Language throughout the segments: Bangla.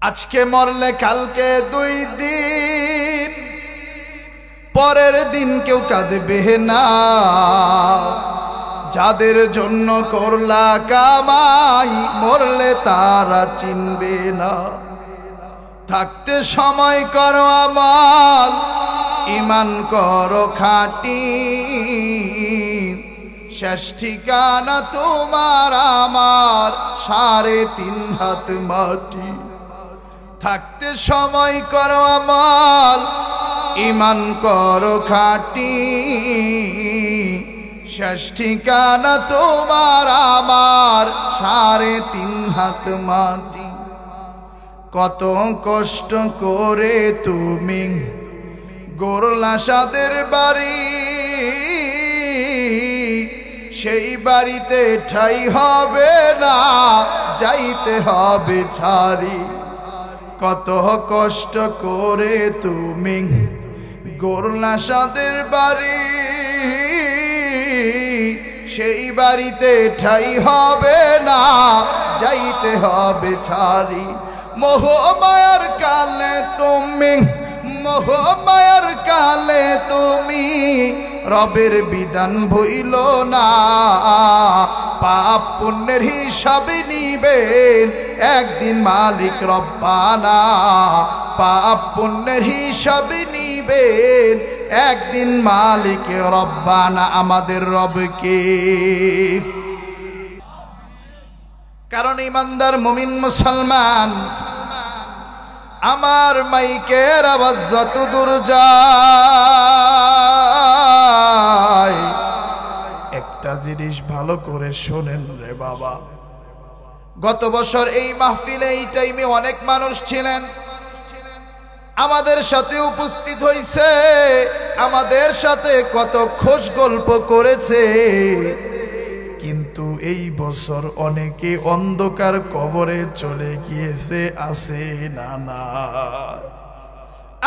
আজকে মরলে কালকে 2 দিন, পরের দিন কেউ কাঁদবে না। যাদের জন্য করলা কামাই, মরলে তারা চিনবে না। থাকতে সময় করো আমাল, ঈমান করো খাঁটি, শেষ ঠিকানা তোমার আমার 3.5 হাত মাটি। থাকতে সময় করো আমাল, ঈমান করো খাঁটি, শেষ ঠিকানা তোমার আমার 3.5 হাত মাটি। কত কষ্ট করে তুমি গড়লা সাদের বাড়ি, সেই বাড়িতে ঠাই হবে না, যাইতে হবে ছাড়ি। কত কষ্ট করে তুমি গড়লা সাদের বাড়ি, সেই বাড়িতে ঠাই হবে না, যাইতে হবে ছাড়ি। মোহমায়ার কালে তুমি, মোহমায়ার কালে তুমি রবের বিধান ভুইল না। পাপ পুণ্যের হিসাব নিবেন একদিন মালিক রব্বানা। পাপ পুণ্যের হিসাব নিবেন একদিন মালিক রব্বানা। আমাদের রবকে, কারণ ইমানদার মুমিন মুসলমান আমার মাইকের আওয়াজ যত দূর যায়, একটা জিনিস ভালো করে শোনেন রে বাবা। গত বছর এই মাহফিলে এই টাইমে অনেক মানুষ ছিলেন, আমাদের সাথে উপস্থিত হয়েছে, আমাদের সাথে কত খোঁজ গল্প করেছে। কিন্তু এই বছর অনেকে অন্ধকার কবরে চলে গিয়েছে, আছে না না?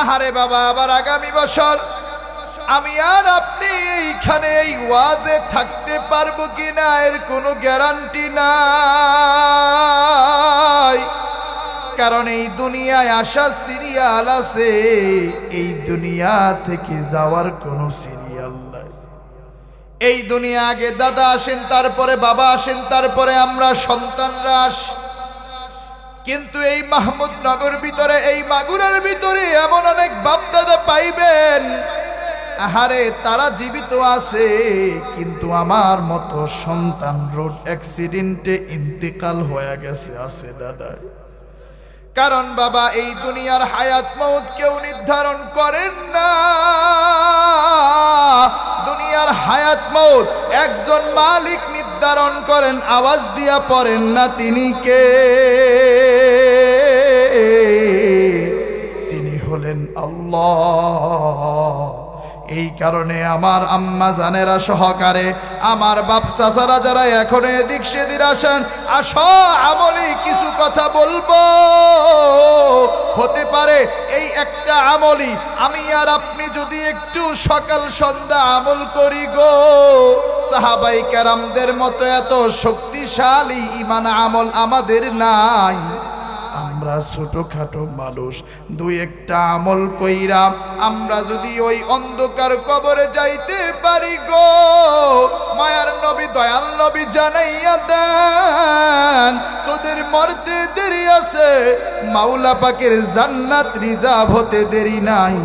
আহারে বাবা, আবার আগামী বছর আমি আর আপনি এইখানে এই ওয়াজে থাকতে পারবো কিনা এর কোনো গ্যারান্টি নাই। কারণ এই দুনিয়ায় আসা সিরিয়াল আছে, এই দুনিয়া থেকে যাওয়ার কোনো সিরিয়াল নাই। এই দুনিয়া আগে দাদা আসেন, তারপরে বাবা আসেন, তারপরে আমরা সন্তানরা আসি। কিন্তু এই মাহমুদনগর ভিতরে, এই মাগুরার ভিতরে এমন অনেক বাপ দাদা পাইবেন, আহারে তারা জীবিত আছে, কিন্তু আমার মতো সন্তান রোড অ্যাক্সিডেন্টে ইন্তেকাল হয়ে গেছে, আছে দাদা। কারণ বাবা, এই দুনিয়ার হায়াত মউত কেউ নির্ধারণ করেন না। দুনিয়ার হায়াত মউত একজন মালিক নির্ধারণ করেন, আওয়াজ দিয়া পড়েন না তিনি কে? তিনি হলেন আল্লাহ। এই কারণে আমার আম্মা জানেরা সহকারে, আমার বাপ চাচারা যারা এখন এদিক সেদিক আসেন, আসো আমলি কিছু কথা বলবো। হতে পারে এই একটা আমলি আমি আর আপনি যদি একটু সকাল সন্ধ্যা আমল করি গো, সাহাবাই কেরামদের মতো এত শক্তিশালী ঈমান আমল আমাদের নাই। আমরা ছোটখাটো মানুষ, 2-1টা আমল কইরা আমরা যদি ওই অন্ধকার কবরে যাইতে পারি গো, মায়ার নবী দয়াল নবী জানাইয়া দেন, তোদের মরতে দেরি আছে, মাওলা পাকের জান্নাত রিজার্ভ হতে দেরি নাই।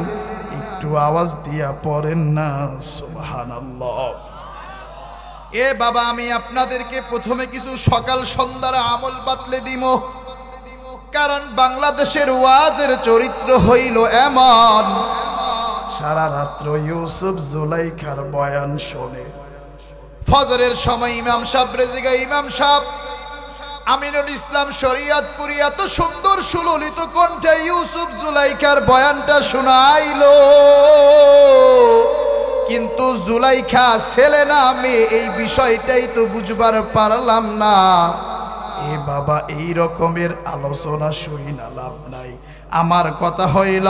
একটু আওয়াজ দিয়া পড়েন না সুবহানাল্লাহ। এ বাবা, আমি আপনাদেরকে প্রথমে কিছু সকাল সন্ধ্যার আমল বাতলে দিব। কারণ বাংলাদেশের ওয়াজের চরিত্র হইল এমন, সারা রাত্র ইউসুফ জুলাইখার বয়ান শোনে। ফজরের সময় ইমাম সাহেব রেজিগা ইমাম সাহেব আমিনুল ইসলাম শরিয়তপুরি এত সুন্দর সুললিত কণ্ঠে ইউসুফ জুলাইখার বয়ানটা শোনাইলো। কিন্তু জুলাইখা ছেলে না মেয়ে, এই বিষয়টাই তো বুঝবার পারলাম না। এ বাবা, এই রকমের আলোচনা শুই না, লাভ নাই। আমার কথা হইল,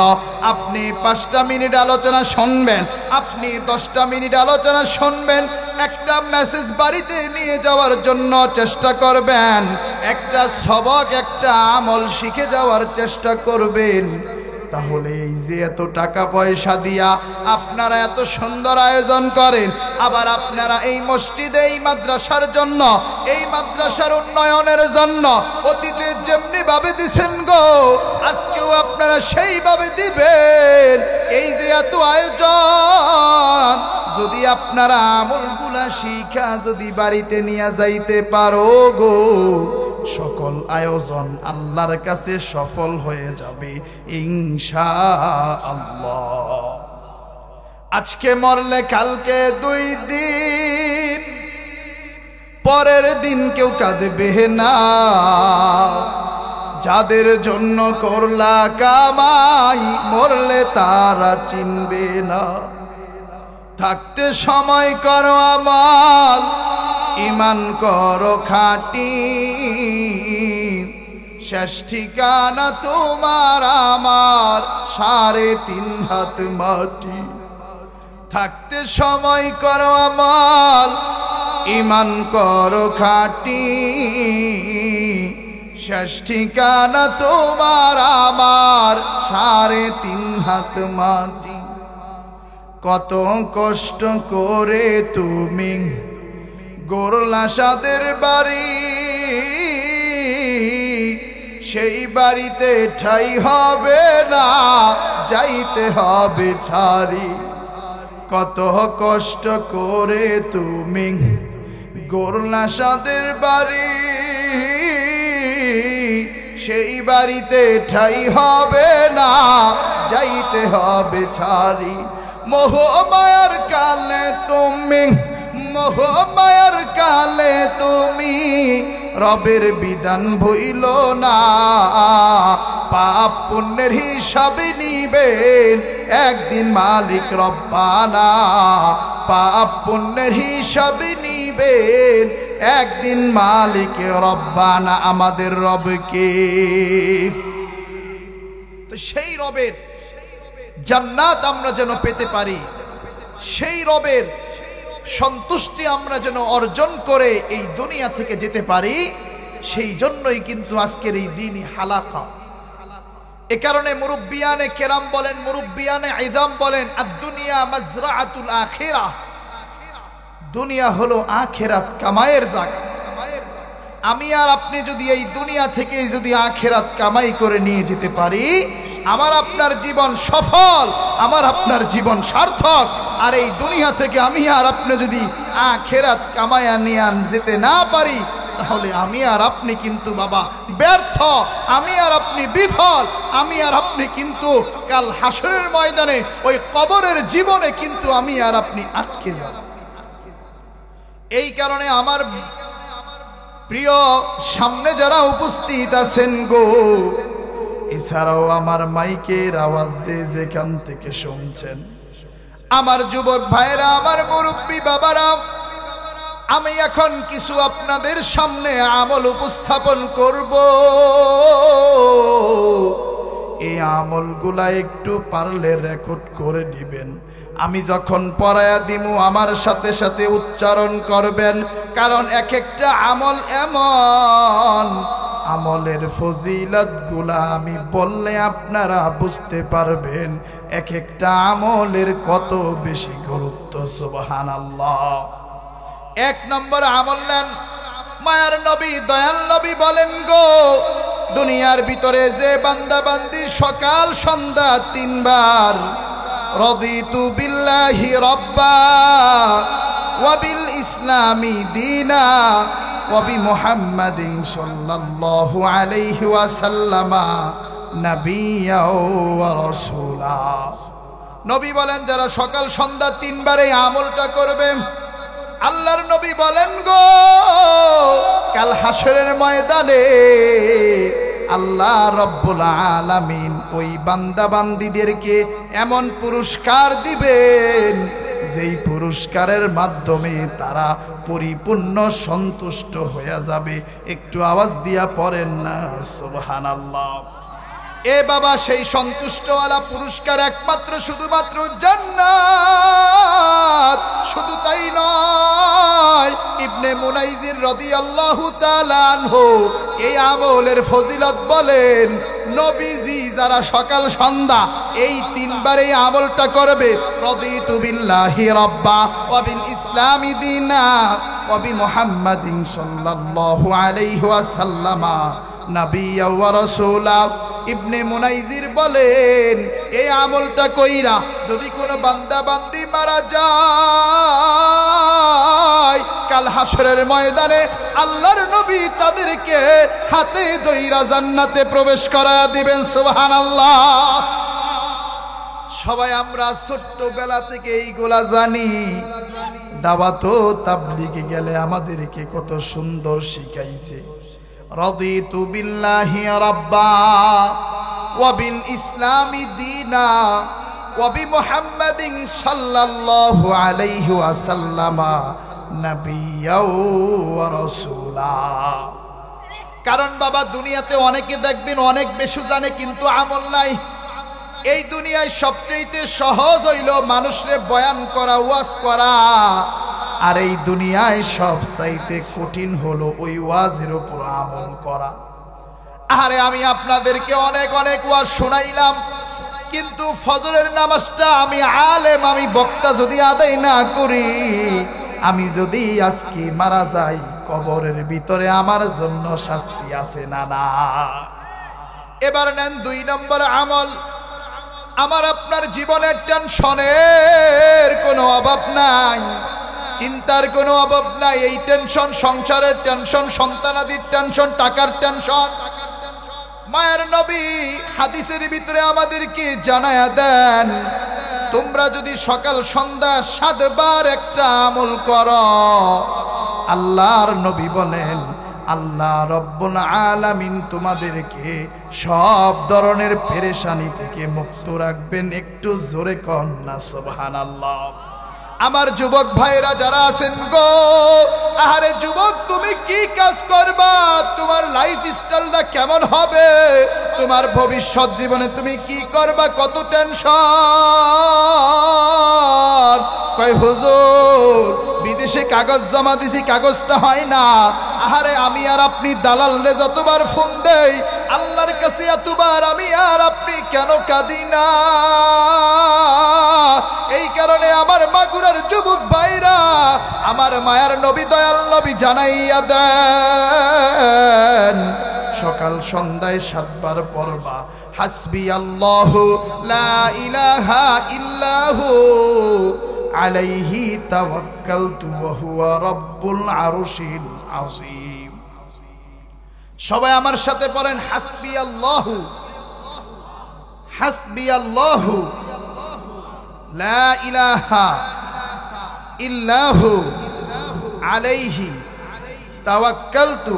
আপনি 5টা মিনিট আলোচনা শুনবেন, আপনি 10টা মিনিট আলোচনা শুনবেন, একটা একটা মেসেজ বাড়িতে নিয়ে যাওয়ার জন্য চেষ্টা করবেন, একটা সবক, একটা আমল শিখে যাওয়ার চেষ্টা করবেন। তাহলে এই যে এত টাকা পয়সা দিয়া আপনারা এত সুন্দর আয়োজন করেন, আবার আপনারা এই মসজিদে এই মাদ্রাসার জন্য, এই মাদ্রাসার উন্নয়নের জন্য অতীতে যেমনি ভাবে দিছেন গো, আজকেও আপনারা সেইভাবে দিবেন। এই যে এত আয়োজন, যদি আপনারা আমলগুলা শিখা যদি বাড়িতে নিয়ে যাইতে পারো গো, সকল আয়োজন আল্লাহর কাছে সফল হয়ে যাবে ইনশাআল্লাহ। আজকে মরলে কালকে 2 দিন, পরের দিন কেউ কাঁদবে না। যাদের জন্য করলা কামাই, মরলে তারা চিনবে না। থাকতে সময় করো আমল, ঈমান করো খাঁটি, শেষ ঠিকানা তোমার আমার 3.5 হাত মাটি। থাকতে সময় করো আমল, ঈমান করো খাঁটি, শেষ ঠিকানা তোমার আমার 3.5 হাত মাটি। কত কষ্ট করে তুমি গড়লা সাদের বাড়ি, সেই বাড়িতে ঠাই হবে না, যাইতে হবে ছাড়ি। কত কষ্ট করে তুমি গড়লা সাদের বাড়ি, সেই বাড়িতে ঠাই হবে না, যাইতে হবে ছাড়ি। মোহমায়ার কালে তুমি, মোহমায়ার কালে তুমি রবের বিধান ভুইল না। পাপ পুণ্যের হিসাব নিবেন একদিন মালিক রব্বানা। পাপ পুণ্যের হিসাব নিবেন একদিন মালিক রব্বানা। আমাদের রবকে, তো সেই রবের জান্নাত আমরা যেন পেতে পারি, সেই রবের সন্তুষ্টি আমরা যেন অর্জন করে এই দুনিয়া থেকে যেতে পারি, সেই জন্যই কিন্তু আজকের এই দিনই হালাকা। এ কারণে মুরব্বিয়ানে কেরাম বলেন, মুরব্বিয়ানে ইদাম বলেন, আদ-দুনিয়া মাজরাআতুল আখিরাহ, দুনিয়া হলো আখিরাত কামাইয়ের জায়গা। আমি আর আপনি যদি এই দুনিয়া থেকে যদি আখিরাত কামাই করে নিয়ে যেতে পারি, আমার আপনার জীবন সফল, আমার আপনার জীবন সার্থক। আর এই দুনিয়া থেকে আমি আর আপনি যদি আখিরাত কামায়া নিয়ে যেতে না পারি, তাহলে আমি আর আপনি কিন্তু বাবা ব্যর্থ, আমি আর আপনি বিফল, আমি আর আপনি কিন্তু কাল হাসরের ময়দানে ওই কবরের জীবনে কিন্তু আমি আর আপনি আটকে যাব। এই কারণে আমার প্রিয় সামনে যারা উপস্থিত আছেন গো, এছাড়াও আমার মাইকের আওয়াজ যে যেখান থেকে শুনছেন, আমার যুবক ভাইরা, আমার মুরব্বী বাবারা, আমি এখন কিছু আপনাদের সামনে আমল উপস্থাপন করব। এই আমলগুলা একটু পারলে রেকর্ড করে নেবেন। আমি যখন পড়ায়া দিমু আমার সাথে সাথে উচ্চারণ করবেন, কারণ এক একটা আমল এমন, আমলের ফজিলত গুলা আমি বললে আপনারা বুঝতে পারবেন এক একটা আমলের কত বেশি গুরুত্ব। সুবহানাল্লাহ। 1 নম্বর আমল নেন, মায়ার নবী দয়াল নবী বলেন গো, দুনিয়ার ভিতরে যে বান্দা বান্দি সকাল সন্ধ্যা 3 বার রাদিতু বিল্লাহি রাব্বা ওয়া বিল ইসলামি দীনা ওয়া বি মুহাম্মাদিন সাল্লাল্লাহু আলাইহি ওয়াসাল্লামা নাবিয়্যা ওয়া রাসূলা। নবী বলেন যারা সকাল সন্ধ্যা 3 বার এই আমলটা করবে, আল্লাহর নবী বলেন গো, কাল হাসরের ময়দানে আল্লাহ রব্বুল আলামিন ওই বান্দা বান্দীদেরকে এমন পুরস্কার দিবেন, যেই পুরস্কারের মাধ্যমে তারা পরিপূর্ণ সন্তুষ্ট হয়ে যাবে। একটু আওয়াজ দিয়া পড়েন না সুবহানাল্লাহ। এ বাবা সেই সন্তুষ্টওয়ালা পুরস্কার একমাত্র শুধুমাত্র জান্নাত। শুধু তাই নয়, ইবনে মুনাইজির রাদিয়াল্লাহু তাআলা আনহু এই আমলের ফজিলত বলেন, নবীজি যারা সকাল সন্ধ্যা এই তিনবার এই আমলটা করবে, রাদিতু বিল্লাহি রাব্বা ওয়া বিল ইসলামি দীনা ওয়া বি মুহাম্মাদিন সাল্লাল্লাহু আলাইহি ওয়াসাল্লামা নাবিয়্যা ওয়া রাসূলা। ইবনে মুনাইজির বলেন, এই আমলটা কইরা যদি কোনো বান্দা বান্দি মারা যায়, কাল হাসরের ময়দানে আল্লাহর নবী তাদেরকে হাতে ধইরা জান্নাতে প্রবেশ করায়া দিবেন। সুবহানাল্লাহ। সবাই আমরা ছোট্টবেলা থেকে এইগুলা জানি। দাওয়াত ও তাবলীগে গেলে আমাদেরকে কত সুন্দর শিখাইছে। রাদিতু বিল্লাহি রাব্বা ওয়া বিল ইসলামি দীনা ওয়া বি মুহাম্মাদিন সাল্লাল্লাহু আলাইহি ওয়াসাল্লামা নাবিয়্যা ওয়া রাসূলা। কারণ বাবা দুনিয়াতে অনেকে দেখবেন অনেক বেশি জানে কিন্তু আমল নাই। এই দুনিয়ায় সবচেয়ে সহজ হইল মানুষরে বয়ান করা, ওয়াজ করা। আর এই দুনিয়ায় সবচাইতে কঠিন হলো ওই ওয়াজের উপর আমল করা। আরে আমি আপনাদেরকে অনেক অনেক ওয়াজ শোনাইলাম, কিন্তু ফজরের নামাজটা আমি আলেম, আমি বক্তা যদি আদায় না করি, আমি যদি আজকে মারা যাই, কবরের ভিতরে আমার জন্য শাস্তি আছে না? না। এবার নেন 2 নম্বর আমল। আমার আপনার জীবনের টেনশনের কোনো অভাব নাই, চিন্তার কোনো অভাব নাই। এই টেনশন, সংসারের টেনশন, সন্তানাদির টেনশন, টাকার টেনশন। মায়ের নবী হাদিসের ভিতরে আমাদেরকে জানায়া দেন, তোমরা যদি সকাল সন্ধ্যা 7 বার একটা আমল করো, আল্লাহর নবী বলেন আল্লাহ রব্বুল আলামিন তোমাদেরকে সব ধরনের পেরেশানি থেকে মুক্ত রাখবেন। একটু জোরে কন না সুবহানাল্লাহ। আমার যুবক ভাইরা যারা আছেন গো, আরে যুবক তুমি কি কাজ করবা, তোমার লাইফ স্টাইলটা কেমন হবে, তোমার ভবিষ্যৎ জীবনে তুমি কি করবা, কত টেনশন। কয় হুজুর বিদেশে কাগজ জমা দিছি, কাগজটা হয় না। আরে আমি আর আপনি দালালরে যতবার ফোন দেই, আল্লাহর কাছে এতবার আমি আর আপনি কেন কাঁদি না? এই কারণে আমার মাগুরার যুবক ভাইরা, আমার মায়ার নবী দয়াল নবী জানাইয়া দেন, সকাল সন্ধ্যায় 7 বার পড়বা হাসবি আল্লাহু লা ইলাহা ইল্লাহু আলাইহি তাওয়াক্কালতু ওয়া হুয়া রাব্বুল আরশিল আযীম। সবাই আমার সাথে পড়েন হাসবি আল্লাহু, হাসবি আল্লাহু লা ইলাহা ইল্লাহু আলাইহি তাওয়াক্কালতু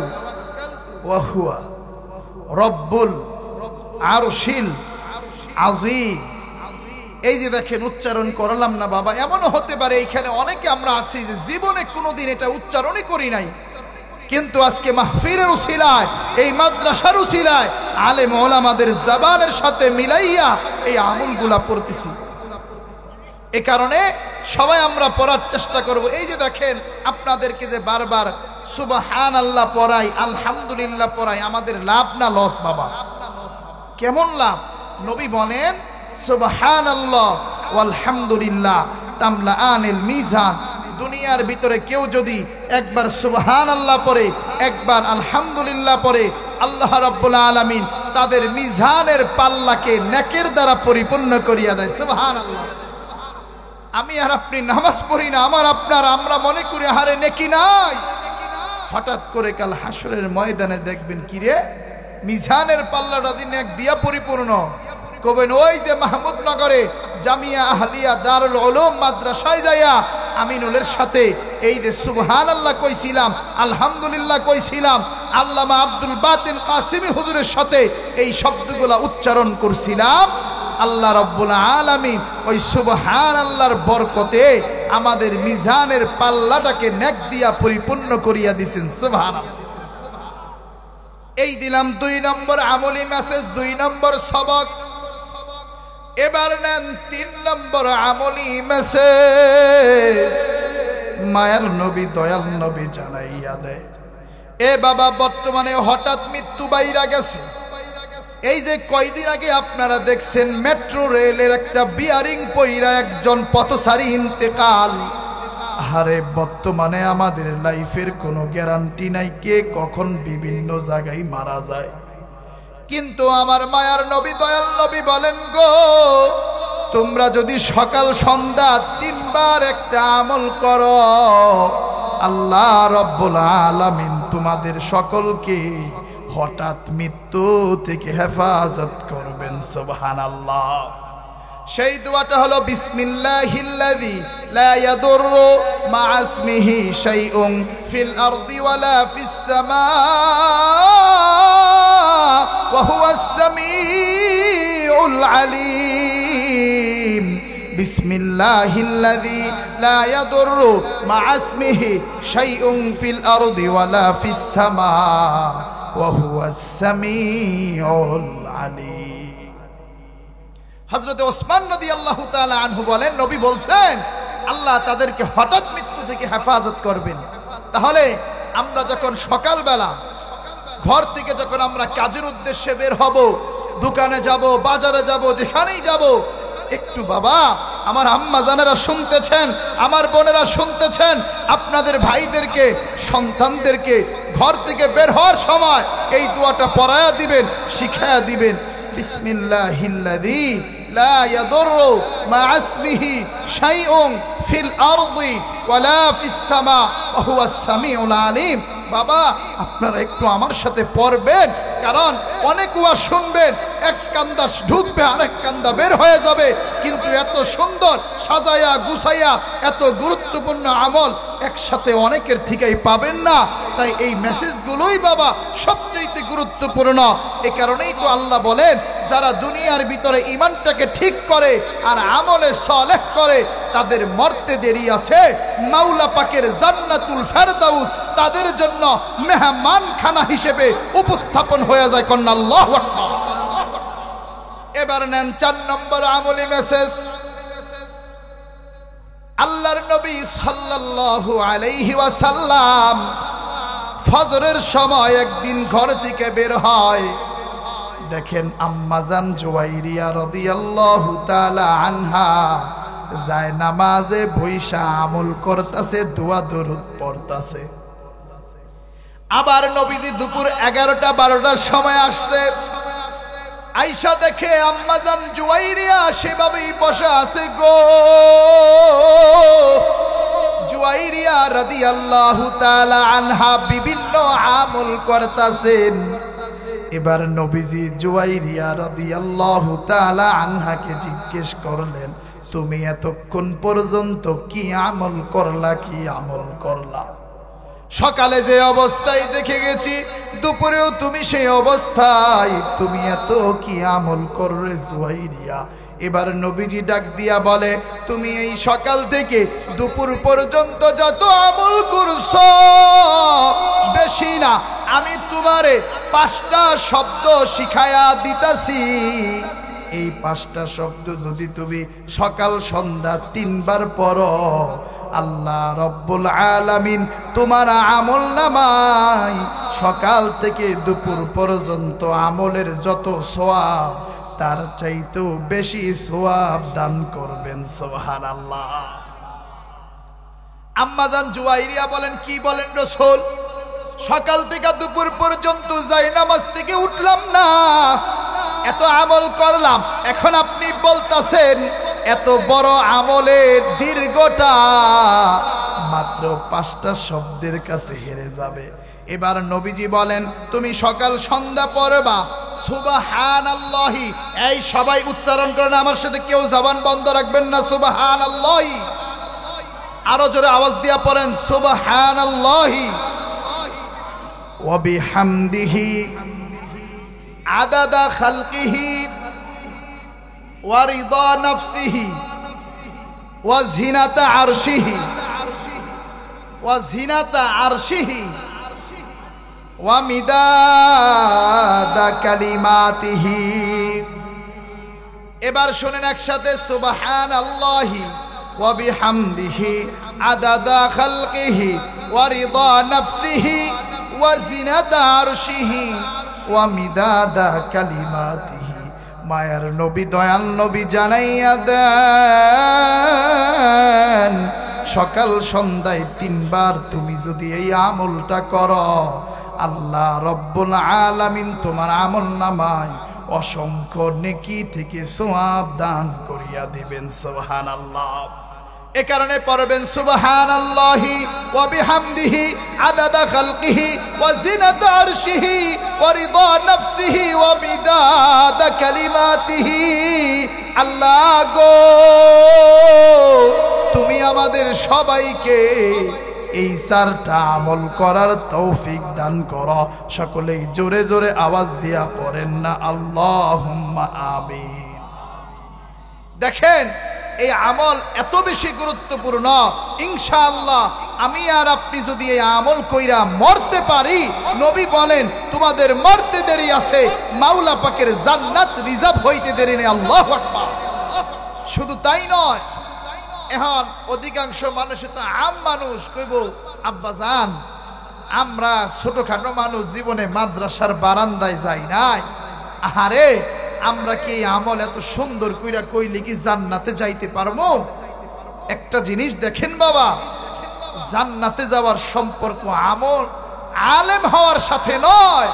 ওয়া হুয়া রব্বুল আরশিল আযীম। এই যে দেখেন উচ্চারণ করলাম না বাবা, এমনও হতে পারে এইখানে অনেকে আমরা আছি যে জীবনে কোনোদিন এটা উচ্চারণই করি নাই, কিন্তু আজকে মাহফিলের উসিলায়, এই মাদ্রাসার উসিলায় আলেম ওলামাদের জবানের সাথে মিলাইয়া এই আমলগুলা পড়তেছি। এ কারণে সবাই আমরা পড়ার চেষ্টা করব। এই যে দেখেন আপনাদেরকে যে বারবার সুবহানাল্লাহ পড়াই, আলহামদুলিল্লাহ পড়াই, আমাদের লাভ না লস বাবা? কেমন লাভ? নবী বলেন সুবহানাল্লাহ ওয়ালহামদুলিল্লাহ তামলাআনিল মিজান। দুনিয়ার ভিতরে কেউ যদি একবার সুবহানাল্লাহ পড়ে, একবার আলহামদুলিল্লাহ পড়ে, আল্লাহ রাব্বুল আলামিন তাদের মিজানের পাল্লাকে নেকের দ্বারা পরিপূর্ণ করিয়া দেয়। সুবহানাল্লাহ। আমি আর আপনি নামাজ পড়ি না, আমার আপনার, আমরা মনে করি হারে নেকি নাই। হঠাৎ করে কাল হাসরের ময়দানে দেখবেন কিরে মিজানের পাল্লাটা দিন এক দিয়া পরিপূর্ণ। কবেন ওই যে মাহমুদনগরে জামিয়া আহলিয়া দারুল উলুম মাদ্রাসায় যাইয়া আমিনুলের সাথে এই যে সুবহানাল্লাহ কইছিলাম, আলহামদুলিল্লাহ কইছিলাম, আল্লামা আব্দুল বাতিন কাসিমি হুজুরের সাথে এই শব্দগুলা উচ্চারণ করছিলাম। আল্লাহ রাব্বুল আলামিন ওই সুবহানাল্লাহর বরকতে আমাদের মিজানের পাল্লাটাকে নেক দিয়া পরিপূর্ণ করিয়া দিয়েছেন। সুবহানাল্লাহ। এই দিলাম 2 নম্বর আমলি মেসেজ, 2 নম্বর সবক। এবার নেন 3 নম্বর আমলি মেসেজ। মায়ার নবী দয়াল নবী জানাইয়া দেয়, এ বাবা বর্তমানে হঠাৎ মৃত্যু বাইরা গেছে। এই যে কয়দিন আগে আপনারা দেখছেন মেট্রো রেলের একটা বিয়ারিং পইরা একজন পথচারী ইন্তেকাল। আরে বর্তমানে আমাদের লাইফের কোনো গ্যারান্টি নাই কে কখন বিভিন্ন জায়গায় মারা যায়। কিন্তু আমার মায়ার নবী দয়াল নবী বলেন গো, তোমরা যদি সকাল সন্ধ্যা 3 বার একটা আমল করো, আল্লাহ রব্বুল আলামিন তোমাদের সকলকে হঠাৎ মৃত্যু থেকে হেফাজত করবেন। সুবহানাল্লাহ। সেই দোয়াটা হলো বিসমিল্লাহিল্লাযী লা ইয়াদুররু মা ইসমিহি শাইউন ফিল আরদি ওয়ালা ফিস সামা ওয়া হুয়াস সামিউল আলীম। বিসমিল্লাহিল্লাযী লা ইয়াদুররু মা ইসমিহি শাইউন ফিল আরদি ওয়ালা ফিস সামা ওয়া হুয়াস সামিউল আলীম। হযরত ওসমান রাদিয়াল্লাহু তাআলা আনহু বলেন, নবী বলছেন আল্লাহ তাদেরকে হঠাৎ মৃত্যু থেকে হেফাজত করবেন। তাহলে আমরা যখন সকালবেলা ঘর থেকে যখন আমরা কাজের উদ্দেশ্যে বের হব, দোকানে যাব, বাজারে যাব, যেখানেই যাব, একটু বাবা আমার আম্মা জানেরা শুনতেছেন, আমার বোনেরা শুনতেছেন, আপনাদের ভাইদেরকে সন্তানদেরকে ঘর থেকে বের হওয়ার সময় এই দোয়াটা পড়ায়া দিবেন, শিখায়া দিবেন। বিসমিল্লাহিল্লাযী লা ইয়াদুররু মা ইসমিহি শাইউন ফিল আরদি ওয়ালা ফিস সামা ওয়া হুয়াস সামিউল আলীম। বাবা আপনারা একটু আমার সাথে পড়বেন, কারণ অনেক ওয়াজ শুনবেন, এক কান্দা ঢুকবে আরেক কান্দা বের হয়ে যাবে, কিন্তু এত সুন্দর সাজায়া গুছাইয়া এত গুরুত্বপূর্ণ আমল একসাথে অনেকের থেকেই পাবেন না। তাই এই মেসেজগুলোই বাবা সবচেয়ে গুরুত্বপূর্ণ। এই কারণেই তো আল্লাহ বলেন, যারা দুনিয়ার ভিতরে ঈমানটাকে ঠিক করে আর আমলে সালেহ করে তাদের মরতে দেরি আছে, মাওলা পাকের জান্নাতুল ফেরদাউস তাদের জন্য মেহমানখানা হিসেবে উপস্থাপন হয়ে যায়। কন্যা আল্লাহু আকবার। এবার নেন 4 নম্বর আমলি মেসেজ। আল্লাহর নবী সাল্লাল্লাহু আলাইহি ওয়াসাল্লাম ফজরের সময় একদিন ঘর থেকে বের হয়, দেখেন আম্মাজান জুয়াইরিয়া রাদিয়াল্লাহু তাআলা আনহা যায় নামাজে বইসা আমল করতেছে, দোয়া দরুদ পড়তেছে। আবার নবীজি দুপুর 11টা-12টার সময় আসছে, আয়েশা দেখে আম্মাজান জুয়াইরিয়া সেভাবেই বসা আছে গো। জুয়াইরিয়া রাদিয়াল্লাহু তাআলা আনহা বিভিন্ন আমল করতেছেন। এবার নবীজি জুয়াইরিয়া রাদিয়াল্লাহু তাআলা আনহাকে জিজ্ঞেস করলেন, তুমি এতক্ষণ পর্যন্ত কি আমল করলা, কি আমল করলা? সকালে যে অবস্থায় দেখে গেছি, দুপুরেও তুমি সেই অবস্থায়, তুমি এত কি আমল করলে জুয়াইরিয়া? এবার নবীজি ডাক দিয়া বলে, তুমি এই সকাল থেকে দুপুর পর্যন্ত যত আমল করছো বেশি না, আমি তোমারে 5টা শব্দ শিখায়া দিতাছি। এই 5টা শব্দ যদি তুমি সকাল সন্ধ্যা 3 বার পড়ো, আল্লাহ রব্বুল আলামিন তোমার আমল নামায় সকাল থেকে দুপুর পর্যন্ত আমলের যত সওয়াব তার চাইতেও বেশি সওয়াব দান করবেন। সুবহানাল্লাহ। আম্মাজান জুয়াইরিয়া বলেন, কি বলেন রাসূল? সকাল থেকে দুপুর পর্যন্ত যাই নামাজ থেকে উঠলাম না, এত আমল করলাম, এখন আপনি বলতাছেন এত বড় আমলের দীর্ঘটা মাত্র 5টা শব্দের কাছে হেরে যাবে। এবার নবীজি বলেন, তুমি সকাল সন্ধ্যা পড়বা সুবহানাল্লাহি। এই সবাই উচ্চারণ করেন আমার সাথে, কেউ জবান বন্ধ রাখবেন না। সুবহানাল্লাহি। আরো জোরে আওয়াজ দিয়া পড়েন, সুবহানাল্লাহি ওয়া বিহামদিহি আদাদা খালকিহি ওয়া রিদা নাফসিহি ওয়া জিনাতা আরশিহি ওয়া জিনাতা আরশিহি ওয়া মিদাদা কালিমাতিহি। এবার শুনেন একসাথে, সুবহানাল্লাহি ওয়া বিহামদিহি আদাদা খালকিহি ওয়া রিদা নাফসিহি ওয়া জিনাতা আরশিহি ওয়া মিদাদা কালিমাতিহি। মায়ার নবী দয়াল নবী জানাইয়া দেন, সকাল সন্ধ্যায় 3 বার তুমি যদি এই আমলটা করো, আল্লাহ রব্বুল আলামিন তোমার আমলনামায় অসংখ্য নেকি থেকে সওয়াব দান করিয়া দিবেন। সুবহানাল্লাহ। এ কারণে পড়বেন সুবহানাল্লাহি ওয়া বিহামদিহি আদাদা খালকিহি ওয়া জিনাতা আরশিহি ওয়া রিদা নাফসিহি ওয়া মিদাদা কালিমাতিহি। আল্লাহ গো, তুমি আমাদের সবাইকে এই 4টা আমল করার তৌফিক দান করো। সকলেই জোরে জোরে আওয়াজ দিয়া পড়েন না আল্লাহুম্মা আমিন। দেখেন, এই আমল এত বেশি গুরুত্বপূর্ণ। ইনশাআল্লাহ আমি আর আপনি যদি এই আমল কইরা মরতে পারি, নবী বলেন তোমাদের মরতে দেরি আছে, মাওলা পাকের জান্নাত রিজার্ভ হইতে দেরি নেই। আল্লাহু আকবার। শুধু তাই নয়, এখন অধিকাংশ মানুষ তো আম মানুষ কইব, আব্বাজান আমরা ছোটখাটো মানুষ, জীবনে মাদ্রাসার বারান্দায় যাই নাই। আহারে, আমরা কি আমল এত সুন্দর কইরা কইলে কি জান্নাতে যাইতে পারবো? একটা জিনিস দেখেন বাবা, জান্নাতে যাওয়ার সম্পর্ক আমল আলেম হওয়ার সাথে নয়,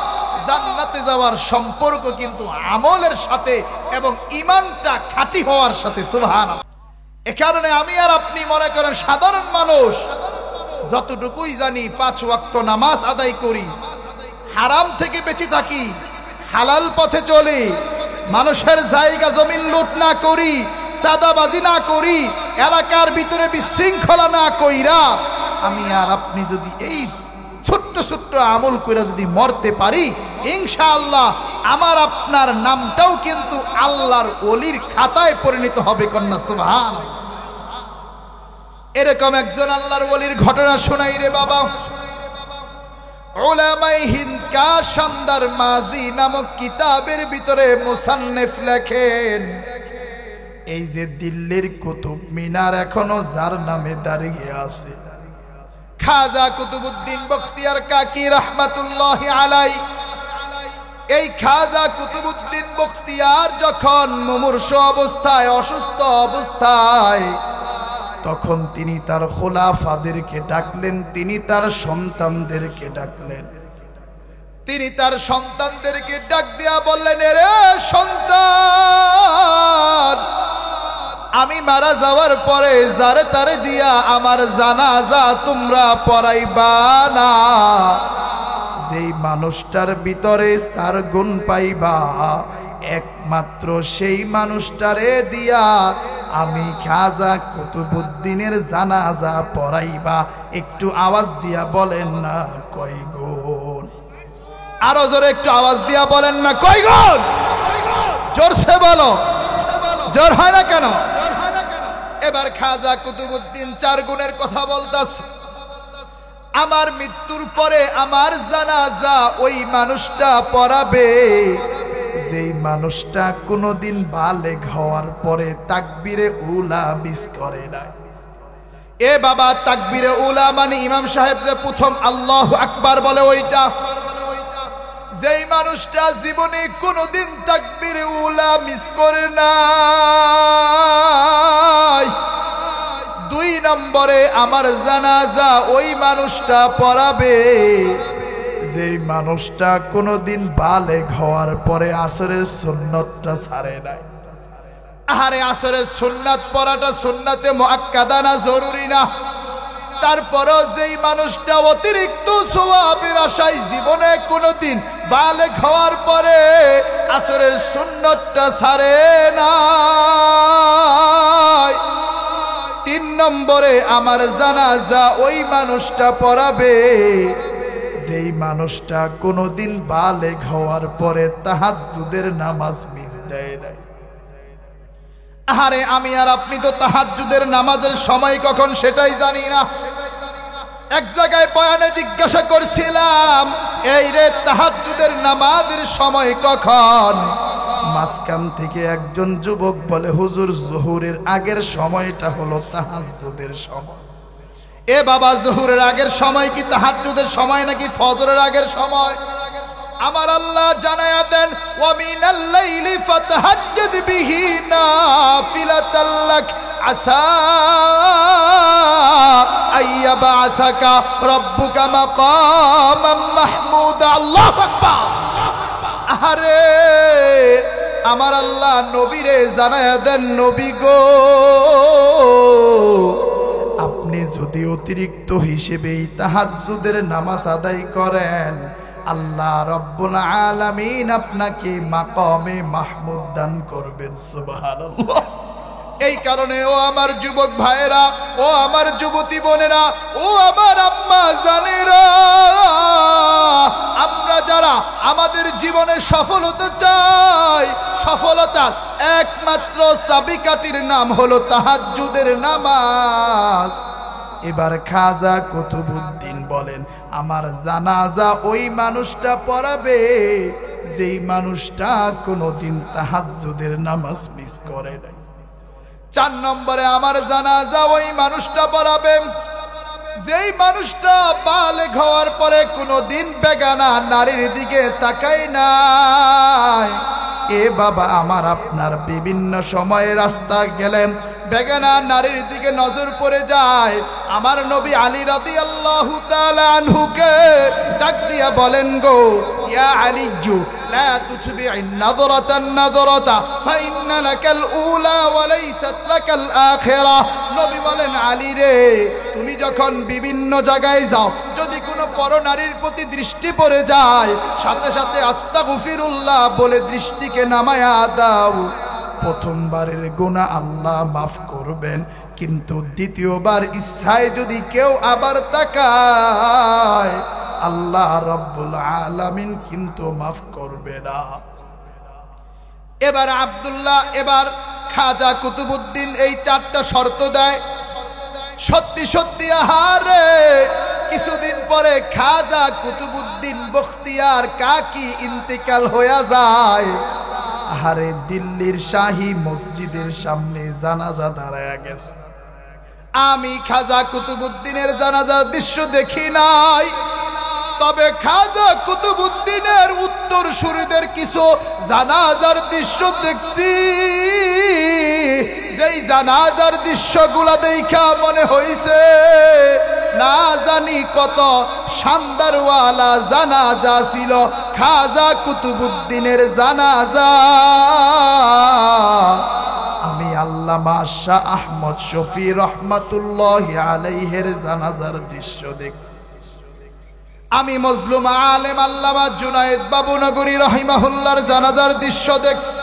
জান্নাতে যাওয়ার সম্পর্ক কিন্তু আমলের সাথে এবং ঈমানটা খাঁটি হওয়ার সাথে। সুবহানাল্লাহ। এ কারণে আমি আর আপনি মনে করেন সাধারণ মানুষ, যতটুকুই জানি 5 ওয়াক্ত নামাজ আদায় করি, হারাম থেকে বেঁচে থাকি, হালাল পথে চলি, মানুষের জায়গা জমিন লুট না করি, চাঁদাবাজি না করি, এলাকার ভিতরে বিশৃঙ্খলা না কইরা, আমি আর আপনি যদি এই ছোট্ট ছোট্ট আমল কইরা যদি মরতে পারি, ইনশাআল্লাহ আমার আপনার নামটাও কিন্তু আল্লাহর ওলির খাতায় পরিণত হবে। কন্যা সুবহানাল্লাহ। এরকম একজন আল্লাহর ওলির ঘটনা শোনাই রে বাবা। উলামায়ে হিন্দ কা শানদার মাজি নামক কিতাবের ভিতরে মুসান্নিফ লেখেন, এই যে দিল্লির কুতুব মিনার এখনো যার নামে দাঁড়িয়ে আছে, খাজা কুতুবউদ্দিন বখতিয়ার কাকি রাহমাতুল্লাহি আলাইহি। এই খাজা কুতুবউদ্দিন বখতিয়ার যখন মুমূর্ষ অবস্থায়, অসুস্থ অবস্থায়, তখন তিনি তার খোলাফাদেরকে ডাকলেন, তিনি তার সন্তানদেরকে ডাকলেন। তিনি তার সন্তানদেরকে ডাক দিয়া বললেন, এরে সন্তান, আমি মারা যাওয়ার পরে যারে তারে দিয়া আমার জানাজা তোমরা পড়াইবা না। যেই মানুষটার ভিতরে 4 গুণ পাইবা, একমাত্র সেই মানুষটারে দিয়া আমি খাজা কুতুবউদ্দিনের জানাজা পড়াইবা। একটু আওয়াজ দিয়া বলেন না কয় গুণ? আরো জোরে একটু আওয়াজ দিয়া বলেন না কয় গুণ? জোরসে বলো, জোর হয় না কেন? এবার খাজা কুতুবউদ্দিন 4 গুণের কথা বলতাছে। আমার মৃত্যুর পরে আমার জানাজা ওই মানুষটা পড়াবে যেই মানুষটা কোনোদিন বালেগ হওয়ার পরে তাকবীরে উলা মিস করে না। এ বাবা, তাকবীরে উলা মানে ইমাম সাহেব যে প্রথম আল্লাহু আকবার বলে ওইটা। যেই মানুষটা জীবনে কোনোদিন তাকবীরে উলা মিস করে না। 2 নম্বরে আমার জানাজা ওই মানুষটা পড়াবে যেই মানুষটা কোনোদিন বালেগ হওয়ার পরে আসরের সুন্নতটা ছাড়ে নাই। আরে আসরের সুন্নাত পড়াটা সুন্নাতে মুআক্কাদা না, জরুরি না। তারপরও যেই মানুষটা অতিরিক্ত সওয়াবের আশায় জীবনে কোনোদিন বালেগ হওয়ার পরে আসরের সুন্নতটা ছাড়ে না। 3 নম্বরে আমার জানাজা ওই মানুষটা পড়াবে যেই মানুষটা কোনোদিন বালেগ হওয়ার পরে তাহাজ্জুদের নামাজ মিস দেয় নাই। আরে আমি আর আপনি তো তাহাজ্জুদের নামাজের সময় কখন সেটাই জানি না। এক জায়গায় বয়ানে জিজ্ঞাসা করছিলাম, এই রে তাহাজ্জুদের নামাজের সময় কখন? মাঝখান থেকে একজন যুবক বলে, হুজুর জোহরের আগের সময়টা হলো তাহাজ্জুদের সময়। এ বাবা, জোহরের আগের সময় কি তাহাজ্জুদের সময় নাকি ফজরের আগের সময়? আমার আল্লাহ জানায়া দেন, ওয়া মিনাল লাইলি ফাতাহাজ্জাদ বিহি নাফিলাতাল লাক আসা আইয়াবাথাকা রাব্বুকা মাকামাম মাহমুদা। আল্লাহু আকবার। আরে আমার আল্লাহ নবীরে জানায়া দেন, নবী গো, আপনি যদি অতিরিক্ত হিসেবে তাহাজ্জুদের নামাজ আদায় করেন, আল্লাহ রব্বুল আলামিন আপনাকে মাকামে মাহমুদ দান করবেন। সুবহানাল্লাহ। এই কারণে ও আমার যুবক ভাইয়েরা, ও আমার যুবতী বোনেরা, ও আমার আম্মা জানেরা, আমরা যারা আমাদের জীবনে সফলতা চাই, সফলতার একমাত্র চাবিকাঠির নাম হলো তাহাজ্জুদের নামাজ। এবার খাজা কুতুবউদ্দিন বলেন, আমার জানাজা ওই মানুষটা পড়াবে যেই মানুষটা কোনোদিন তাহাজ্জুদের নামাজ মিস করে নাই। 4 নম্বরে আমার জানাজা ওই মানুষটা পড়াবে যেই মানুষটা বালেগ হওয়ার পরে কোনোদিন বেগানা নারীর দিকে তাকায় নাই। এ বাবা, আমার আপনার বিভিন্ন সময়ে রাস্তা গেলেন বেগানা নারীর দিকে নজর পড়ে যায়। আমার নবী আলী রাদিয়াল্লাহু তাআলা আনহুকে ডাক দিয়া বলেন, গো ইয়া আলীজু লা তুতবি'ন নাযরাতান নাযরাতা ফাইন্না লাকাল উলা ওয়া লাইসাত লাকাল আখিরা। নবী বলেন, আলী রে, তুমি যখন বিভিন্ন জায়গায় যাও, যদি কোনো পরনারীর প্রতি দৃষ্টি পড়ে যায়, সাথে সাথে আস্তাগফিরুল্লাহ বলে দৃষ্টিকে নামায়া দাও। প্রথমবারের গুনাহ আল্লাহ মাফ করবেন, কিন্তু দ্বিতীয়বার ইচ্ছায় যদি কেউ আবার তাকায়, আল্লাহ রব্বুল আলামিন কিন্তু মাফ করবে না। এবার খাজা কুতুবউদ্দিন এই 4টা শর্ত দেয়। সত্যি সত্যি আহারে কিছুদিন পরে খাজা কুতুবউদ্দিন বখতিয়ার কাকি ইন্তেকাল হয়ে যায়। আহারে দিল্লির শাহী মসজিদের সামনে জানাজা দাঁড়ায় গেছে। আমি খাজা কুতুবউদ্দিনের জানাজার দৃশ্য দেখি নাই, তবে খাজা কুতুবউদ্দিনের উত্তরসূরিদের কিছু জানাজার দৃশ্য দেখছি। যেই জানাজার দৃশ্যগুলা দেখা মনে হইছে না জানি কত শানদারওয়ালা জানাজা ছিল খাজা কুতুবউদ্দিনের জানাজা। আমি আল্লামা শাহ আহমদ শফি রহমাতুল্লাহি আলাইহির জানাজার দৃশ্য দেখছি। আমি মজলুম আলেম আল্লামা জুনায়েদ বাবুনগরী রহিমাহুল্লাহর জানাজার দৃশ্য দেখছি।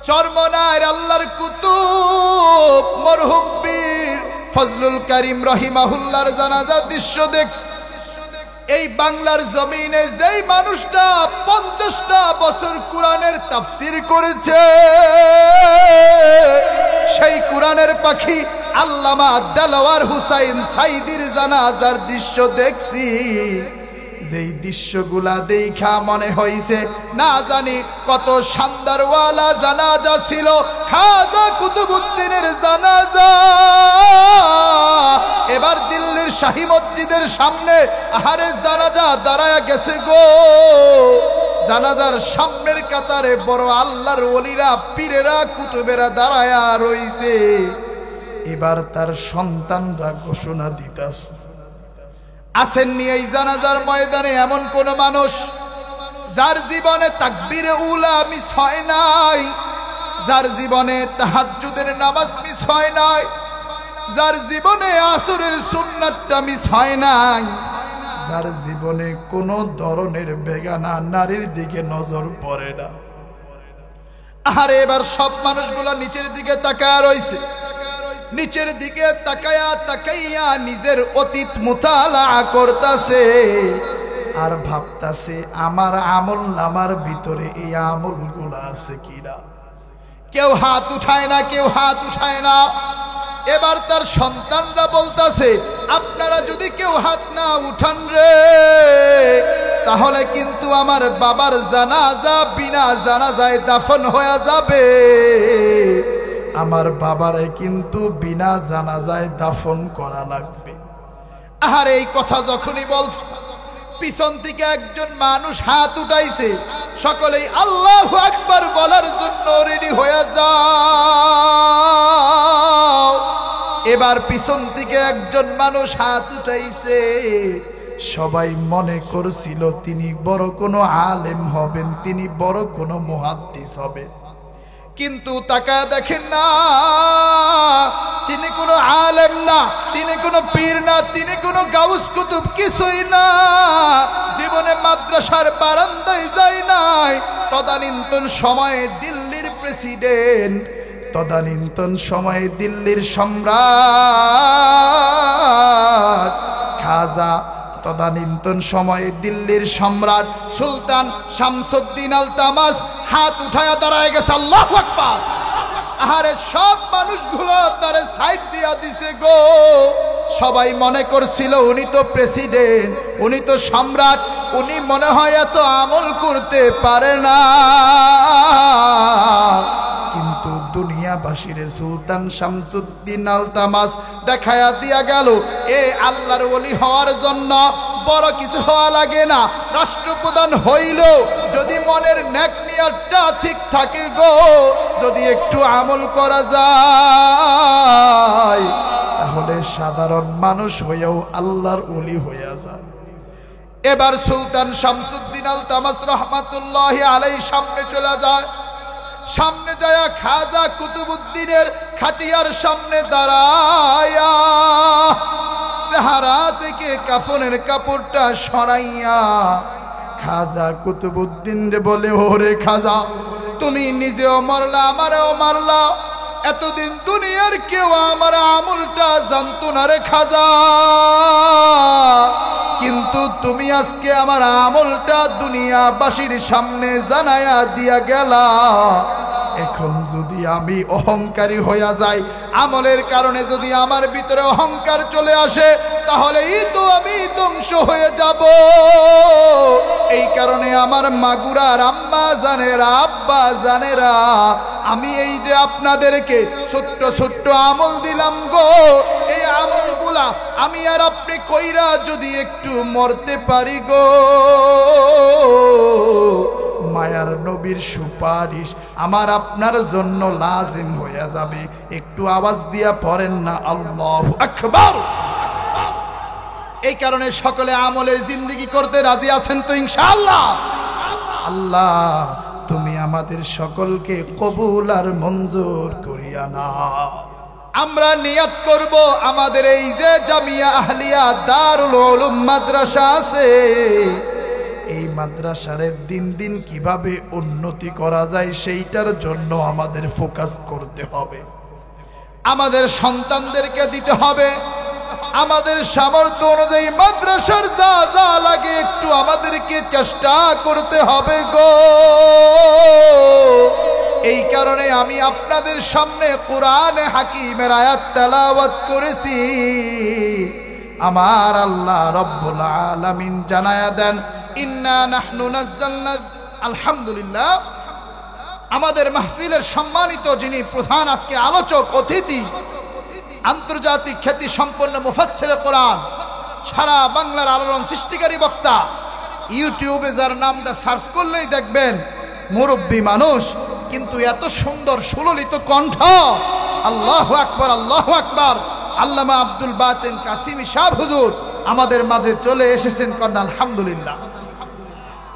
চরমনায়ের আল্লাহর কুতুব মরহুম পীর ফজলুল করিম রহিমাহুল্লাহর জানাজার দৃশ্য দেখছি। এই বাংলার জমিনে যেই মানুষটা 50টা বছর কোরআনের তাফসীর করেছে, সেই কোরআনের পাখি আল্লামা দেলোয়ার হুসাইন সাইদির জানাজার দৃশ্য দেখছি। যেই দৃশ্যগুলা দেখা মনে হইছে না জানি কত শানদারওয়ালা জানাজা ছিল খাজা কুতুবউদ্দিনের জানাজা। এবার দিল্লির শাহী মসজিদের সামনে আহারে জানাজা দাঁড়ায় গেছে গো। জানাজার সামনের কাতারে বড় আল্লাহর ওলিরা, পীরেরা, কুতুবেরা দাঁড়ায়া রইছে। এবার তার সন্তানরা ঘোষণা দিতাছে। আসেননি এই জানাজার ময়দানে এমন কোন মানুষ যার জীবনে তাকবীরে উলা মিস হয় নাই, যার জীবনে তাহাজ্জুদের নামাজ মিস হয় নাই, যার জীবনে আসরের সুন্নাতটা মিস হয় নাই, যার জীবনে কোন ধরনের বেগানা নারীর দিকে নজর পড়ে না। আর এবার সব মানুষগুলো নিচের দিকে তাকায় রইছে। নিচের দিকে তাকাইয়া নিজের অতীত মুতালা করতাছে আর ভাবতাছে আমার আমল নামার ভিতরে এই আমলগুলো আছে কিনা। কেউ হাত উঠায় না, কেউ হাত উঠায় না। এবার তার সন্তানরা বলতাছে, আপনারা যদি কেউ হাত না উঠান রে, তাহলে কিন্তু আমার বাবার জানাজা বিনা জানাজায় দাফন হয়ে যাবে। আমার বাবারে কিন্তু বিনা জানাজায় দাফন করা লাগবে। আর এই কথা যখনই বলছে, পিছন থেকে একজন মানুষ হাত উঠাইছে। সকলেই আল্লাহু আকবার বলার জন্য রেডি হয়ে যাও। এবার পিছন থেকে একজন মানুষ হাত উঠাইছে। সবাই মনে করছিল তিনি বড় কোনো আলেম হবেন, তিনি বড় কোনো মুহাদ্দিস হবেন। কিন্তু তাকায় দেখেন না, তিনি কোনো আলেম না, তিনি কোনো পীর না, তিনি কোনো গাউস কুতুব কিছুই না। জীবনে মাদ্রাসার বারান্দায় যায় নাই। তদানীন্তন সময়ে দিল্লির প্রেসিডেন্ট, তদানীন্তন সময়ে দিল্লির সম্রাট খাজা, তদানীন্তন সময়ে দিল্লির সম্রাট সুলতান শামসুদ্দিন আলতামাস হাত উঠায়া দাঁড়ায় গেছে। আল্লাহু আকবার। আরে সব মানুষগুলো তারে সাইড দিয়া দিছে গো। সবাই মনে করছিল উনি তো প্রেসিডেন্ট, উনি তো সম্রাট, উনি মনে হয় এত আমল করতে পারে না। কিন্তু দুনিয়াবাসীর সুলতান শামসুদ্দিন আলতামাস দেখায়া দিয়া গেল, এ আল্লাহর ওলি হওয়ার জন্য বড় কিছু হওয়া লাগে না। রাষ্ট্রপ্রধান হইল যদি মনের নেক নিয়তটা ঠিক থাকে গো, যদি একটু আমল করা যায়, তাহলে সাধারণ মানুষ হয়েও আল্লাহর ওলি হইয়া যায়। এবার সুলতান শামসুদ্দিন আলতামাস রহমাতুল্লাহি আলাইহি সামনে চলে যায়। সামনে যায় খাজা কুতুবউদ্দিনের খাটিয়ার সামনে দাঁড়ায়া চেহারা থেকে কাফনের কাপড়টা সরাইয়া খাজা কুতুবউদ্দিন রে বলে, ওরে খাজা, তুমি নিজেও মারলা, আমারেও মারলা। এতদিন দুনিয়ার কেউ আমার আমলটা জানতো না রে খাজা, কিন্তু তুমি আজকে আমার আমলটা দুনিয়াবাসীর সামনে জানায়া দিয়া গেলা। এখন যদি আমি অহংকারী হইয়া যাই, আমলের কারণে যদি আমার ভিতরে অহংকার চলে আসে, তাহলেই তো আমি ধ্বংস হয়ে যাব। এই কারণে আমার মাগুরার আম্মা জানেরা, আব্বা জানেরা, আমি এই যে আপনাদেরকে ছোট্ট ছোট্ট আমল দিলাম গো, এই আমলগুলা আমি আর আপনি কইরা যদি একটু মরতে পারি গো, মায়ার নবীর সুপারিশ আমার আপনার জন্য লাজিম হয়ে যাবে। একটু আওয়াজ দিয়া পড়েন না আল্লাহু আকবার। এই কারণে সকলে আমলের জিন্দেগি করতে রাজি আছেন তো ইনশাআল্লাহ? আল্লাহ তুমি আমাদের সকলকে কবুল আর মঞ্জুর করিয়া নাও। আমরা নিয়ত করব আমাদের এই যে জামিয়া আহলিয়া দারুল উলুম মাদ্রাসা আছে, এই মাদ্রাসার দিন দিন কিভাবে উন্নতি করা যায় সেইটার জন্য আমাদের ফোকাস করতে হবে। আমাদের সন্তানদেরকে দিতে হবে, আমাদের সামর্থ্য অনুযায়ী মাদ্রাসার যা যা লাগে একটু আমাদেরকে চেষ্টা করতে হবে গো। এই কারণে আমি আপনাদের সামনে কোরআনে হাকিমের আয়াত তেলাওয়াত করেছি। আমার আল্লাহ রব্বুল আলামিন জানায়া দেন, ইন্না নাহনু নাযালনা। আলহামদুলিল্লাহ, আমাদের মাহফিলের সম্মানিত যিনি প্রধান আজকে আলোচক অতিথি, আন্তর্জাতিক খ্যাতি সম্পন্ন মুফাসসিরে কোরআন, সারা বাংলার আলোড়ন সৃষ্টিকারী বক্তা, ইউটিউবে যার নামটা সার্চ করলেই দেখবেন, মুরব্বী মানুষ কিন্তু এত সুন্দর সুললিত কণ্ঠ। আল্লাহু আকবার, আল্লাহু আকবার। আল্লামা আব্দুল বাতেন কাসিমি সাহেব হুজুর আমাদের মাঝে চলে এসেছেন। কন্যা আলহামদুলিল্লাহ।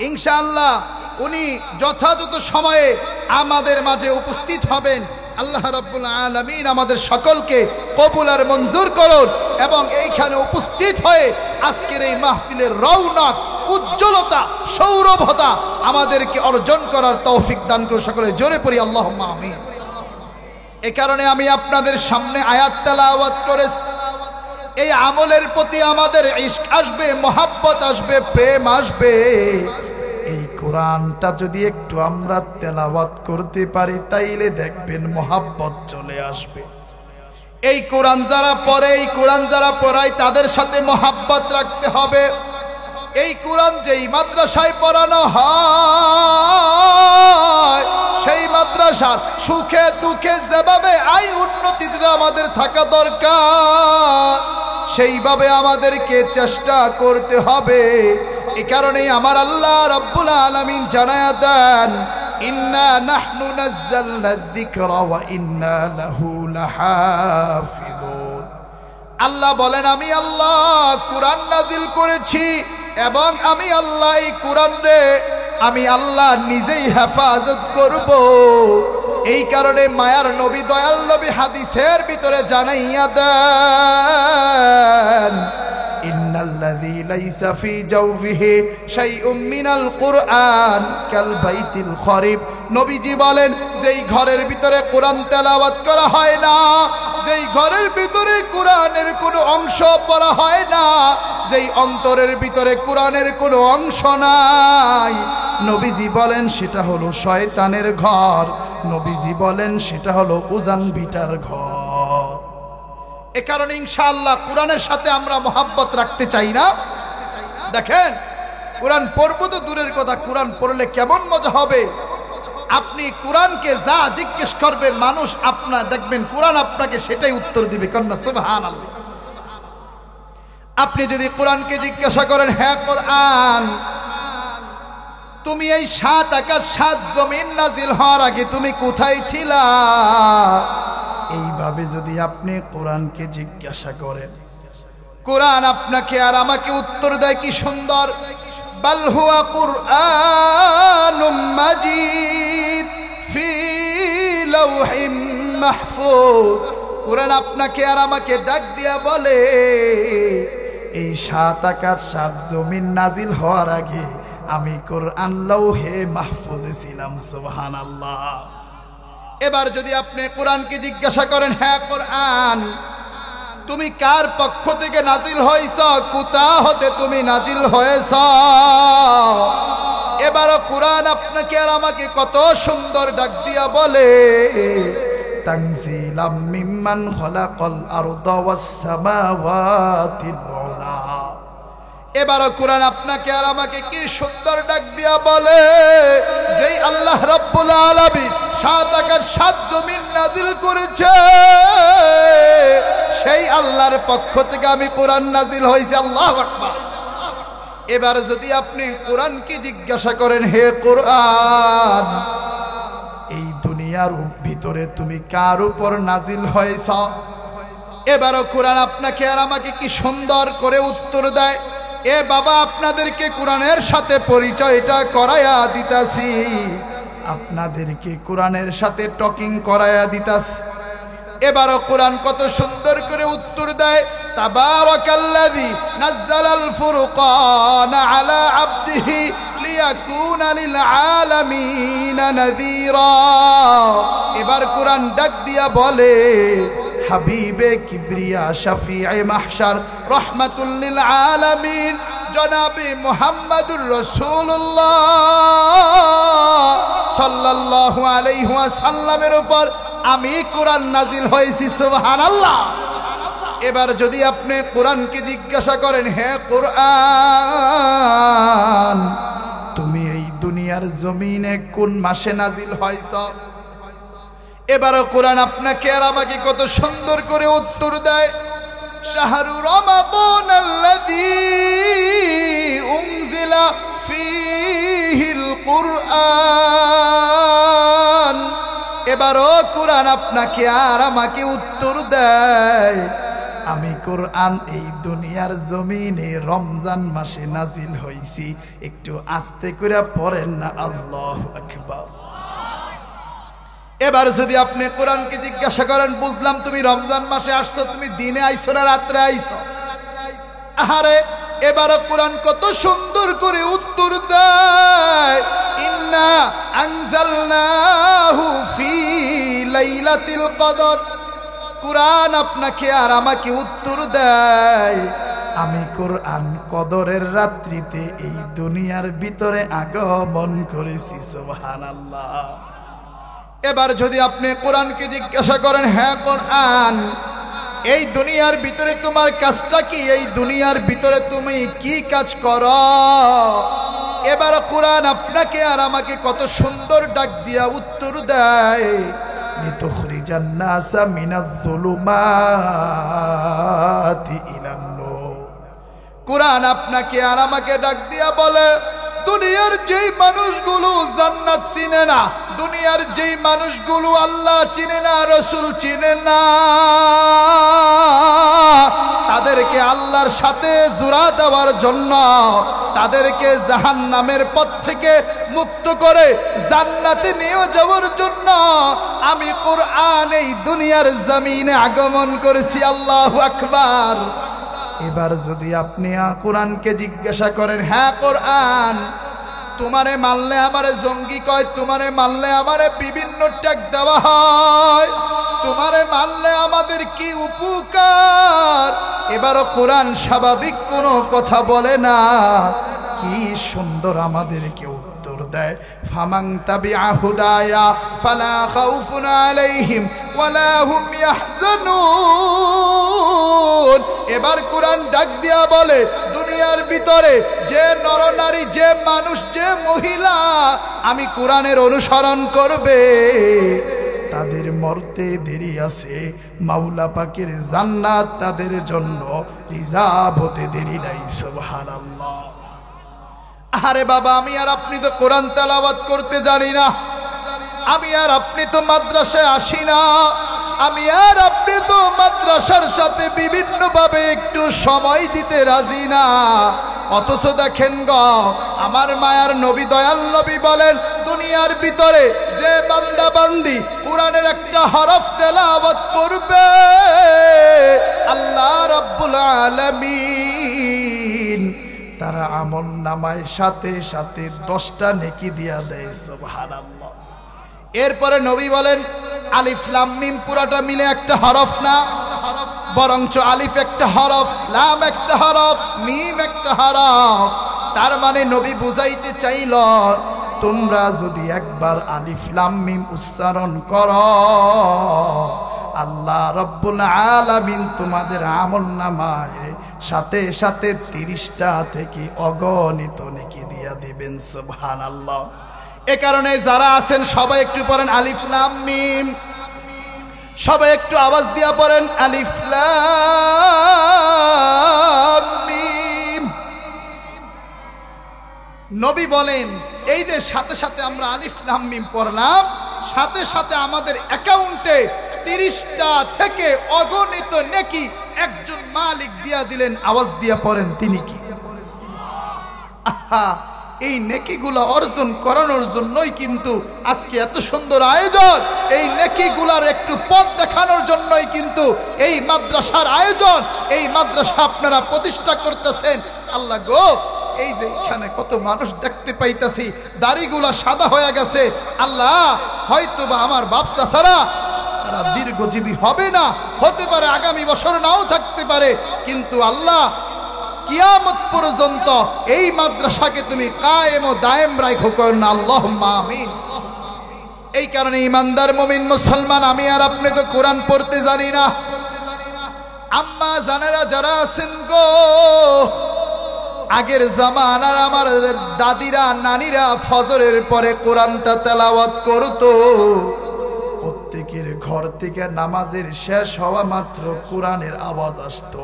ইনশাআল্লাহ উনি যথাযথ সময়ে আমাদের মাঝে উপস্থিত হবেন। আল্লাহ রাব্বুল আলামিন আমাদের সকলকে কবুল আর মঞ্জুর করুন এবং এইখানে উপস্থিত হয়ে আজকের এই মাহফিলের রৌনক, উজ্জ্বলতা, সৌরভতা আমাদেরকে অর্জন করার তৌফিক দান করুন। সকলে জোরে পড়ি আল্লাহুম্মা আমিন। এই কারণে আমি আপনাদের সামনে আয়াত তেলাওয়াত করেছি। এই আমলের প্রতি আমাদের ইশক আসবে, মহাব্বত আসবে, প্রেম আসবে। এই কোরআনটা যদি একটু আমরা তেলাওয়াত করতে পারি, তাইলে দেখবেন মহাব্বত চলে আসবে। এই কোরআন যারা পড়ে, এই কোরআন যারা পড়ায়, তাদের সাথে মহাব্বত রাখতে হবে। এই কোরআন যেই মাদ্রাসায় পড়ানো হয় সেই মাদ্রাসার সুখে দুঃখে যেভাবে উন্নতিতে আমাদের থাকা দরকার সেইভাবে আমাদেরকে চেষ্টা করতে হবে। এই কারণেই আমার আল্লাহ রাব্বুল আলামিন জানায়া দেন, ইন্না নাহনু নাযালনা যিকরা ওয়া ইন্না লাহু লাহাফিজুন। আল্লাহ বলেন, আমি আল্লাহ কোরআন নাজিল করেছি এবং আমি আল্লাহ এই কোরআন রে আমি আল্লাহ নিজেই হেফাজত করব। এই কারণে মায়ার নবী দয়াল নবী হাদিসের ভিতরে জানাইয়া দেন, ইন্নাল্লাযী লাইসা ফি জাওফিহি শাইউম মিনাল কুরআন কাল বাইতিল খরিব। নবীজি বলেন, যেই ঘরের ভিতরে কোরআন তেলাওয়াত করা হয় না, যেই ঘরের ভিতরে কোরআনের কোনো অংশ পড়া হয় না, যেই অন্তরের ভিতরে কোরআনের কোনো অংশ নাই, নবীজি বলেন সেটা হলো শয়তানের ঘর। নবীজি বলেন সেটা হলো উজান ভিটার ঘর। এ কারণে ইনশাআল্লাহ কোরআনের সাথে আমরা মহাব্বত রাখতে চাই না। দেখেন, কোরআন পড়বো তো দূরের কথা, কোরআন পড়লে কেমন মজা হবে। আপনি কোরআনকে যা জিজ্ঞেস করবেন মানুষ আপনার দেখবেন কোরআন আপনাকে সেটাই উত্তর দিবে। কন্যা সুবহানাল্লাহ। আপনি যদি কোরআনকে জিজ্ঞাসা করেন, হ্যাঁ কোরআন, তুমি এই 7 আকাশ 7 জমিন নাজিল হওয়ার আগে তুমি কোথায় ছিলা? এইভাবে যদি আপনি কোরআনকে জিজ্ঞাসা করেন, কোরআন আপনাকে আর আমাকে উত্তর দেয় কি সুন্দর, বাল হুয়া কুরআনুম মাজিদ ফি লাওহিম মাহফুজ। কোরআন আপনাকে আর আমাকে ডাক দিয়া বলে, এই 7 আকাশ 7 জমিন নাজিল হওয়ার আগে আমি কোরআন লৌহে মাহফুজে ছিলাম। সুবহানাল্লাহ। এবার যদি আপনি কোরআনকে জিজ্ঞাসা করেন, হ্যাঁ কোরআন, তুমি কার পক্ষ থেকে নাজিল হয়েছ, কোথা হতে তুমি নাজিল হয়েছ? এবারও কোরআন আপনাকে আর আমাকে কত সুন্দর ডাক দিয়া বলে, তানজিলাম মিম্মান খালাকাল আরদা ওয়াস সামাওয়াতিল উলা। এবারও কোরআন আপনাকে আর আমাকে কি সুন্দর ডাক দিয়া বলে, যেই আল্লাহ রাব্বুল আলামিন 7 আকাশ 7 জমিন নাজিল করেছে সেই আল্লাহর পক্ষ থেকে আমি কোরআন নাজিল হয়েছে। আল্লাহু আকবার। এবার যদি আপনি কোরআনকে জিজ্ঞাসা করেন, হে কোরআন, এই দুনিয়ার ভিতরে তুমি কার উপর নাজিল হয়েছ? এবারও কোরআন আপনাকে আর আমাকে কি সুন্দর করে উত্তর দেয়, এ বাবা, আপনাদেরকে কোরআনের সাথে পরিচয়টা করায়া দিতাছি, আপনাদেরকে কোরআনের সাথে টকিং করায়া দিতাছি। এবারও কোরআন কত সুন্দর করে উত্তর দেয়, তাবারাকাল্লাযী নাযালাল ফুরকানা আলা আবদিহি লিয়াকুনা লিল আলামিনা নাযীরা। এবার কোরআন ডাক দিয়া বলে, হাবিবে কিবরিয়া শাফিয়ে মাহশার রহমাতুল লিল আলামিন জনাবে মুহাম্মাদুর রাসূলুল্লাহ সাল্লাল্লাহু আলাইহি ওয়াসাল্লামের উপর আমি কোরআন নাজিল হয়েছি। সুবহানাল্লাহ। এবার যদি আপনি কোরআনকে জিজ্ঞাসা করেন, হে কোরআন, তুমি এই দুনিয়ার জমিনে কোন মাসে নাজিল হয়েছ? এবারও কোরআন আপনাকে আর আমাকে কত সুন্দর করে উত্তর দেয়, শাহরু রমাদানাল্লাযী উনজিলা ফীহিল কুরআন। এবারও কোরআন আপনাকে আর আমাকে উত্তর দেয়, আমি কোরআন এই দুনিয়ার জমিনে রমজান মাসে নাজিল হইছি। একটু আস্তে করে পড়েন না, আল্লাহু আকবার। এবার যদি আপনি কোরআনকে জিজ্ঞাসা করেন, বুঝলাম তুমি রমজান মাসে আসছো, তুমি দিনে আইছো না রাত্রে আইছো? আহারে, এবারও কোরআন কত সুন্দর করে উত্তর দেয়, ইন্না আনজালনাহু ফি লাইলাতিল কদর। কোরআন আপনাকে আর আমাকে উত্তর দেয়, আমি কোরআন কদরের রাত্রিতে এই দুনিয়ার ভিতরে আগমন করেছি। সুবহানাল্লাহ। এবার যদি আপনি কোরআনকে জিজ্ঞাসা করেন, হ্যাঁ কোরআন, এই দুনিয়ার ভিতরে তোমার কাজটা কি, এই দুনিয়ার ভিতরে তুমি কি কাজ করো। এবার কোরআন আপনাকে আর আমাকে কত সুন্দর ডাক দিয়া উত্তর দেয়, লিতুখরিজান নাসা মিনাজ যুলুমাতি ইলান নূর। কোরআন আপনাকে আর আমাকে ডাক দিয়া বলে, দুনিয়ার যেই মানুষগুলো জান্নাত চিনে না, দুনিয়ার যেই মানুষগুলো আল্লাহ চিনে না, রাসূল চিনে না, তাদেরকে আল্লাহর সাথে জোড়া দেওয়ার জন্য, তাদেরকে জাহান্নামের পথ থেকে মুক্ত করে জান্নাতে নিয়ে যাওয়ার জন্য আমি কোরআন এই দুনিয়ার জমিনে আগমন করেছি। আল্লাহু আকবার। এবার যদি আপনি কোরআনকে জিজ্ঞাসা করেন, হ্যাঁ কোরআন, তোমারে মানলে আমারে জঙ্গি কয়, তোমারে মানলে আমারে বিভিন্ন ট্যাগ দেওয়া হয়, তোমারে মানলে আমাদের কি উপকার। এবারও কোরআন স্বাভাবিক কোনো কথা বলে না, কি সুন্দর আমাদেরকে উত্তর দেয়, ফামান তাবিআ হুদায়া ফালা খাউফুন আলাইহিম ওয়ালা হুম ইয়াহজানুন। এবার কোরআন ডাক দিয়া বলে, দুনিয়ার ভিতরে যে নরনারী, যে মানুষ, যে মহিলা আমি কোরআনের অনুসরণ করবে, তাদের মরতে দেরি আছে, মাওলা পাকের জান্নাত তাদের জন্য রিজার্ভ হতে দেরি নাই। সুবহানাল্লাহ। আরে বাবা, আমি আর আপনি তো কোরআন তেলাওয়াত করতে জানি না, আমি আর আপনি তো মাদ্রাসায় আসি না, আমি আর আপনি তো মাদ্রাসার সাথে বিভিন্ন ভাবে একটু সময় দিতে রাজি না। অথচ দেখেন গো, আমার মায়ার নবী, দয়াল নবী বলেন, দুনিয়ার ভিতরে যে বান্দা বান্দি কোরআনের একটা হরফ তেলাওয়াত করবে, আল্লাহ রাব্বুল আলামিন তারা আমল নামায় সাথে সাথে 10টা নেকি দিয়া দেয়। সুবহানাল্লাহ। এরপরে নবী বলেন, আলিফ লাম মিম পুরাটা মিলে একটা হরফ না, বরঞ্চ আলিফ একটা হরফ, লাম একটা হরফ, মিম একটা হরফ। তার মানে নবী বুঝাইতে চাইল, তোমরা যদি একবার আলিফ লাম মিম উচ্চারণ করো, আল্লাহ রাব্বুল আলামিন তোমাদের আমলনামায় সাথে সাথে 30টা থেকে অগণিত নেকি দিয়া দিবেন। সুবহানাল্লাহ। এ কারণে যারা আছেন সবাই একটু পড়েন আলিফ লাম মিম, সবাই একটু আওয়াজ দিয়া পড়েন আলিফ লাম মিম। নবী বলেন, এই যে সাথে সাথে আমরা আলিফ লাম মিম পড়লাম, সাথে সাথে আমাদের অ্যাকাউন্টে 30টা থেকে অগণিত নেকি একজন মালিক দিয়া দিলেন। আওয়াজ দিয়া পড়েন, তিনি কি? আহা, এই নেকিগুলা অর্জন করানোর জন্যই কিন্তু আজকে এত সুন্দর আয়োজন, এই নেকিগুলার একটু পথ দেখানোর জন্যই কিন্তু এই মাদ্রাসার আয়োজন, এই মাদ্রাসা আপনারা প্রতিষ্ঠা করতেছেন। আল্লাহ গো, এই যে এখানে কত মানুষ দেখতে পাইতাছি, দাড়িগুলা সাদা হয়ে গেছে, আল্লাহ হয়তো বা আমার বাপ চাচারা তারা দীর্ঘজীবী হবে না, হতে পারে আগামী বছর নাও থাকতে পারে, কিন্তু আল্লাহ কিয়ামত পর্যন্ত এই মাদ্রাসাকে তুমি কায়েম ও দায়েম রাখো করেন, আল্লাহুম্মা আমিন। এই কারণে ইমানদার মুমিন মুসলমান, আমি আর আপনি তো কোরআন পড়তে জানি না। আম্মা জানেরা যারা আছেন গো, আগের জামানার আমাদের দাদিরা নানিরা ফজরের পরে কোরআনটা তেলাওয়াত করতো, প্রত্যেকের ঘর থেকে নামাজের শেষ হওয়া মাত্র কোরআনের আওয়াজ আসতো।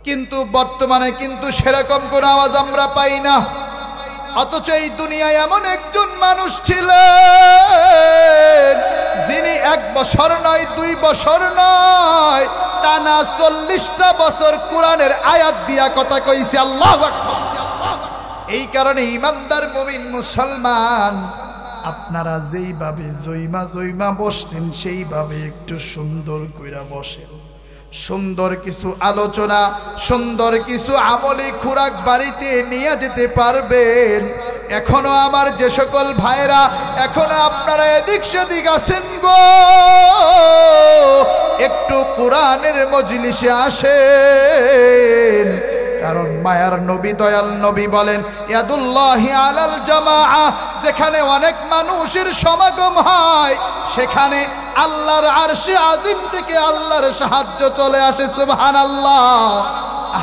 কিন্তু বর্তমানে কিন্তু সেরকম কোন আওয়াজ আমরা পাই না। অথচ এই দুনিয়ায় এমন একজন মানুষ ছিলেন, যিনি 1 বছর নয়, 2 বছর নয়, টানা 40টা বছর কোরআনের আয়াত দিয়া কথা কইছে। আল্লাহু আকবার। এই কারণে ইমানদার মুমিন মুসলমান, আপনারা যেইভাবে জৈমা জৈমা বসছেন সেইভাবে একটু সুন্দর কইরা বসেন। সুন্দর কিছু আলোচনা, সুন্দর কিছু আমলি খুরাক বাড়িতে নিয়ে যেতে পারবেন। এখনো আমার যে সকল ভাইরা এখনো আপনারা এদিক সেদিক আছেন গো, একটু কোরআনের মজলিসে আসেন। কারণ মায়ার নবী দয়াল নবী বলেন, ইয়াদুল্লাহি আলাল জামাআ, যেখানে অনেক মানুষের সমাগম হয় সেখানে আল্লাহর আরশে আজিম থেকে আল্লাহর সাহায্য চলে আসে। সুবহানাল্লাহ।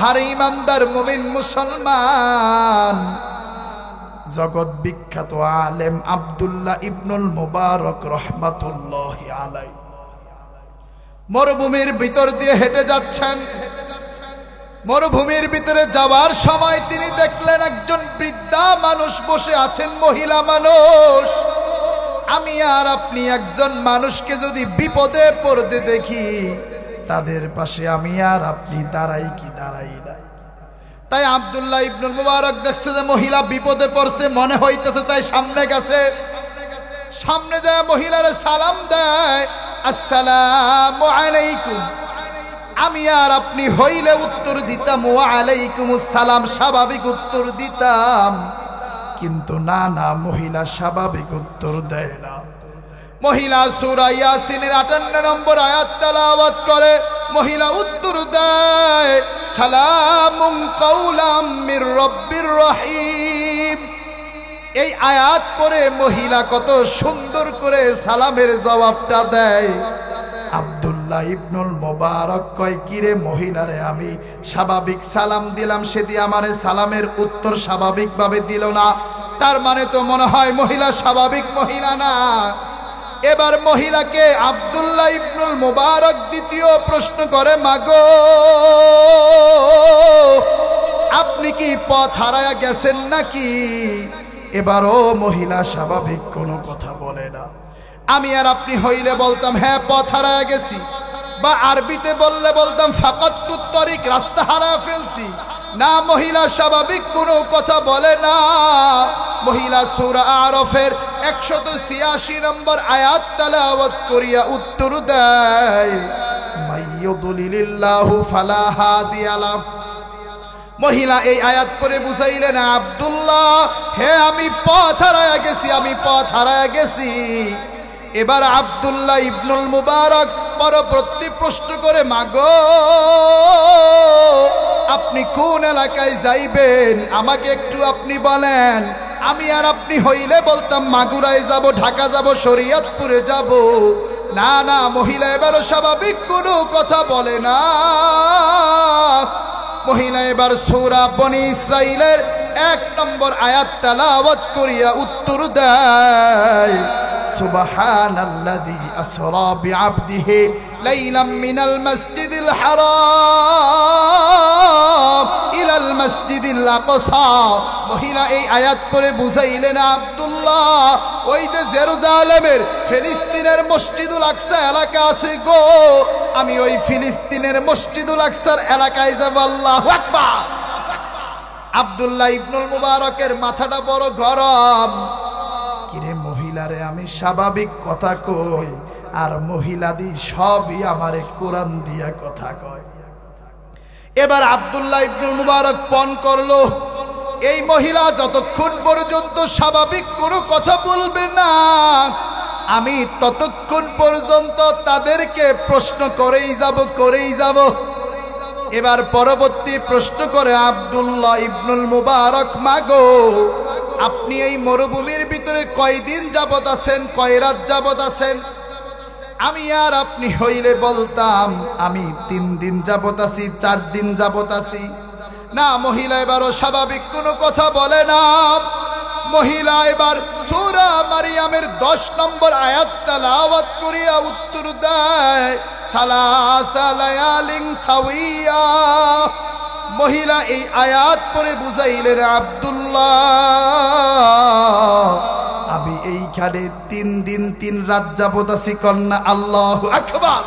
আরে ইমানদার মুমিন মুসলমান, জগৎ বিখ্যাত আলেম আব্দুল্লাহ ইবনুল মুবারক রহমাতুল্লাহি আলাইহি মরুভূমির ভিতর দিয়ে হেঁটে যাচ্ছেন। মরুভূমির ভিতরে যাওয়ার সময় তিনি দেখলেন একজন বৃদ্ধা মানুষ বসে আছেন, মহিলা মানুষ। আমি আর আপনি একজন মানুষকে যদি বিপদে পড়তে দেখি, তাদের পাশে আমি আর আপনি দাঁড়াই কি দাঁড়াই না? তাই আব্দুল্লাহ ইবনুল মুবারক দেখছে যে মহিলা বিপদে পড়ছে, মনে হইতেছে, তাই সামনে গেছে। সামনে যায় মহিলারে সালাম দেয়, আসসালামু আলাইকুম। আমি আর আপনি হইলে উত্তর দিতাম ওয়া আলাইকুমুস সালাম, স্বাভাবিক উত্তর দিতাম। কিন্তু না না, মহিলা স্বাভাবিক উত্তর দেয় না। মহিলা সূরা ইয়াসিনের 58 নম্বর আয়াত তেলাওয়াত করে। মহিলা উত্তর দেয়, সালামুন কাওলাম মির রাব্বির রহিম। এই আয়াত পড়ে মহিলা কত সুন্দর করে সালামের জবাবটা দেয়। আব্দুল্লাহ ইবনুল মুবারক কয়, কিরে মহিলারে, আমি স্বাভাবিক সালাম দিলাম, সে দিয়ে আমারে সালামের উত্তর স্বাভাবিকভাবে দিল না। তার মানে তো মনে হয় মহিলা স্বাভাবিক মহিলা না। এবার মহিলাকে আব্দুল্লাহ ইবনুল মুবারক দ্বিতীয় প্রশ্ন করে, মাগো আপনি কি পথ হারায়া গেছেন নাকি? এবারও মহিলা স্বাভাবিক কোনো কথা বলে না। আমি আর আপনি হইলে বলতাম হ্যাঁ পথ হারায়া গেছি, বা আরবিতে বললে বলতাম ফাকাতুত তরিক, রাস্তা হারায়া ফেলছি। না, মহিলা স্বাভাবিক কোনো কথা বলে না। মহিলা সূরা আরফের 186 নম্বর আয়াত তেলাওয়াত করিয়া উত্তর দেয়, মাইয়ুদলিলিল্লাহু ফালা হাদিয়া লাহু। মহিলা এই আয়াত পড়ে বুঝাইলেন, আব্দুল্লাহ হে আমি পথ হারায়া গেছি, আমি পথ হারায়া গেছি। এবার আব্দুল্লাহ ইবনুল মুবারক পরবর্তী প্রশ্ন করে, মাগো আপনি কোন এলাকায় যাইবেন আমাকে একটু আপনি বলেন। আমি আর আপনি হইলে বলতাম মাগুরায় যাব, ঢাকা যাব, শরীয়তপুরে যাব। না না, মহিলা এবারও স্বাভাবিক কোনো কথা বলে না। মহিলা এবার সূরা বনী ইসরাইলের 1 নম্বর আয়াত তেলাওয়াত করিয়া উত্তর দেয়, সুবহানাল্লাযী আসরা বিআবদিহি লাইলাম মিনাল মাসজিদিল হারাম ইলাল মাসজিদিল আকসা। মহিলা এই আয়াত পড়ে বুঝাইলেন, আব্দুল্লাহ ওই যে জেরুজালেমের ফিলিস্তিনের মসজিদুল আকসা এলাকা আছে গো, আমি ওই ফিলিস্তিনের মসজিদুল আকসার এলাকায় যাব। আল্লাহু আকবার। আব্দুল্লাহ ইবনুল মুবারকের মাথাটা বড় গরম। কিরে মহিলারে, আমি স্বাভাবিক কথা কই আর মহিলাদি সবই আমারে কোরআন দিয়া কথা কয়। এবার আব্দুল্লাহ ইবনুল মুবারক পণ করলো, এই মহিলা যতক্ষণ পর্যন্ত স্বাভাবিক কোনো কথা বলবে না, আমি ততক্ষণ পর্যন্ত তাদেরকে প্রশ্ন করেই যাব। এবার পরবর্তী প্রশ্ন করে আব্দুল্লাহ ইবনুল মুবারক, মাগো আপনি এই মরুভূমির ভিতরে কয়দিন যাবত আছেন, কয় রাত যাবত আছেন? আমি আর আপনি হইলে বলতাম আমি 3 দিন যাবত আছি, 4 দিন যাবত আছি। না, মহিলা এবারও স্বাভাবিক কোনো কথা বলে না। মহিলা এবার সূরা মারিয়ামের 10 নম্বর আয়াত তেলাওয়াত করিয়া উত্তর দেয়, সালাসা লায়ালিন সাওয়িয়া। মহিলা এই আয়াত পড়ে বুঝাইলেন, আব্দুল্লাহ আমি এইখানে 3 দিন 3 রাত যাবত আছি। কন্যা আল্লাহু আকবার।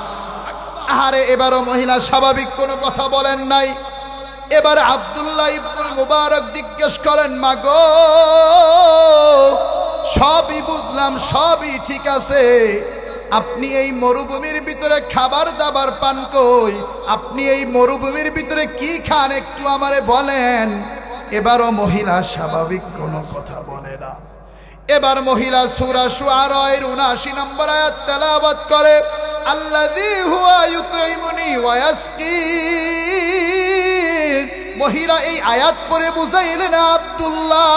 আরে এবারও মহিলা স্বাভাবিক কোনো কথা বলেন নাই। এবার আব্দুল্লাহ ইবনুল মুবারক জিজ্ঞেস করেন, মাগো সবই বুঝলাম, সবই ঠিক আছে, আপনি এই মরুভূমির ভিতরে খাবার দাবার পান কই? আপনি এই মরুভূমির ভিতরে কি খান একটু আমারে বলেন। এবারও মহিলা স্বাভাবিক কোনো কথা বলে না। এবার মহিলা সূরা শুআরার 79 নম্বর আয়াত তেলাওয়াত করে, আল্লাযী হুয়া ইউতঈমুনি ওয়া ইয়াসকিন। মহিলা এই আয়াত পড়ে বুঝাইলেন, আব্দুল্লাহ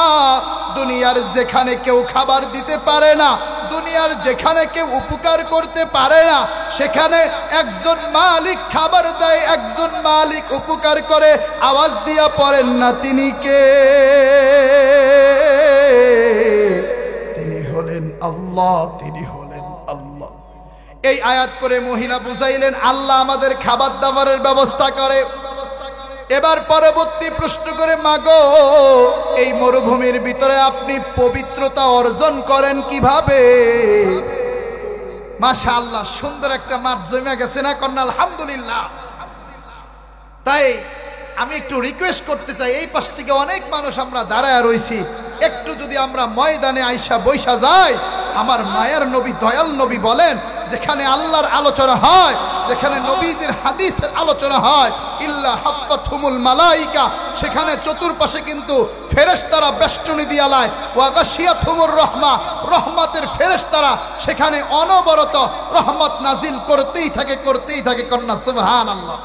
দুনিয়ার যেখানে কেউ খাবার দিতে পারে না, দুনিয়ার যেখানে কেউ উপকার করতে পারে না সেখানে একজন মালিক খাবার দেয়, একজন মালিক উপকার করে। আওয়াজ দিয়া পড়েন না তিনি কে? তিনি হলেন আল্লাহ, তিনি হলেন আল্লাহ। এই আয়াত পরে মহিলা বুঝাইলেন আল্লাহ আমাদের খাবার দাবারের ব্যবস্থা করে। এবার পরবর্তী প্রশ্ন করে, মাগো এই মরুভূমির ভিতরে আপনি পবিত্রতা অর্জন করেন কিভাবে? মাশাআল্লাহ, সুন্দর একটা মাঠ জমে গেছে না? কন্যা আলহামদুলিল্লাহ। তাই আমি একটু রিকোয়েস্ট করতে চাই, এই পাশ থেকে অনেক মানুষ আমরা দাঁড়ায় রইছি, একটু যদি আমরা ময়দানে আইসা বৈশা যাই। আমার মায়ের নবী, দয়াল নবী বলেন, যেখানে আল্লাহর আলোচনা হয়, যেখানে নবীজির হাদিসের আলোচনা হয়, ইল্লা হাফাতহুমুল মালাইকা, সেখানে চতুর্পাশে কিন্তু ফেরেশতারা বেষ্টনী দিয়া লায়। ওয়া গাশিয়াতহুমুর রহমা, রহমতের ফেরেশতারা সেখানে অনবরত রহমত নাজিল করতেই থাকে, করতেই থাকে। কন্যা সুবহানাল্লাহ।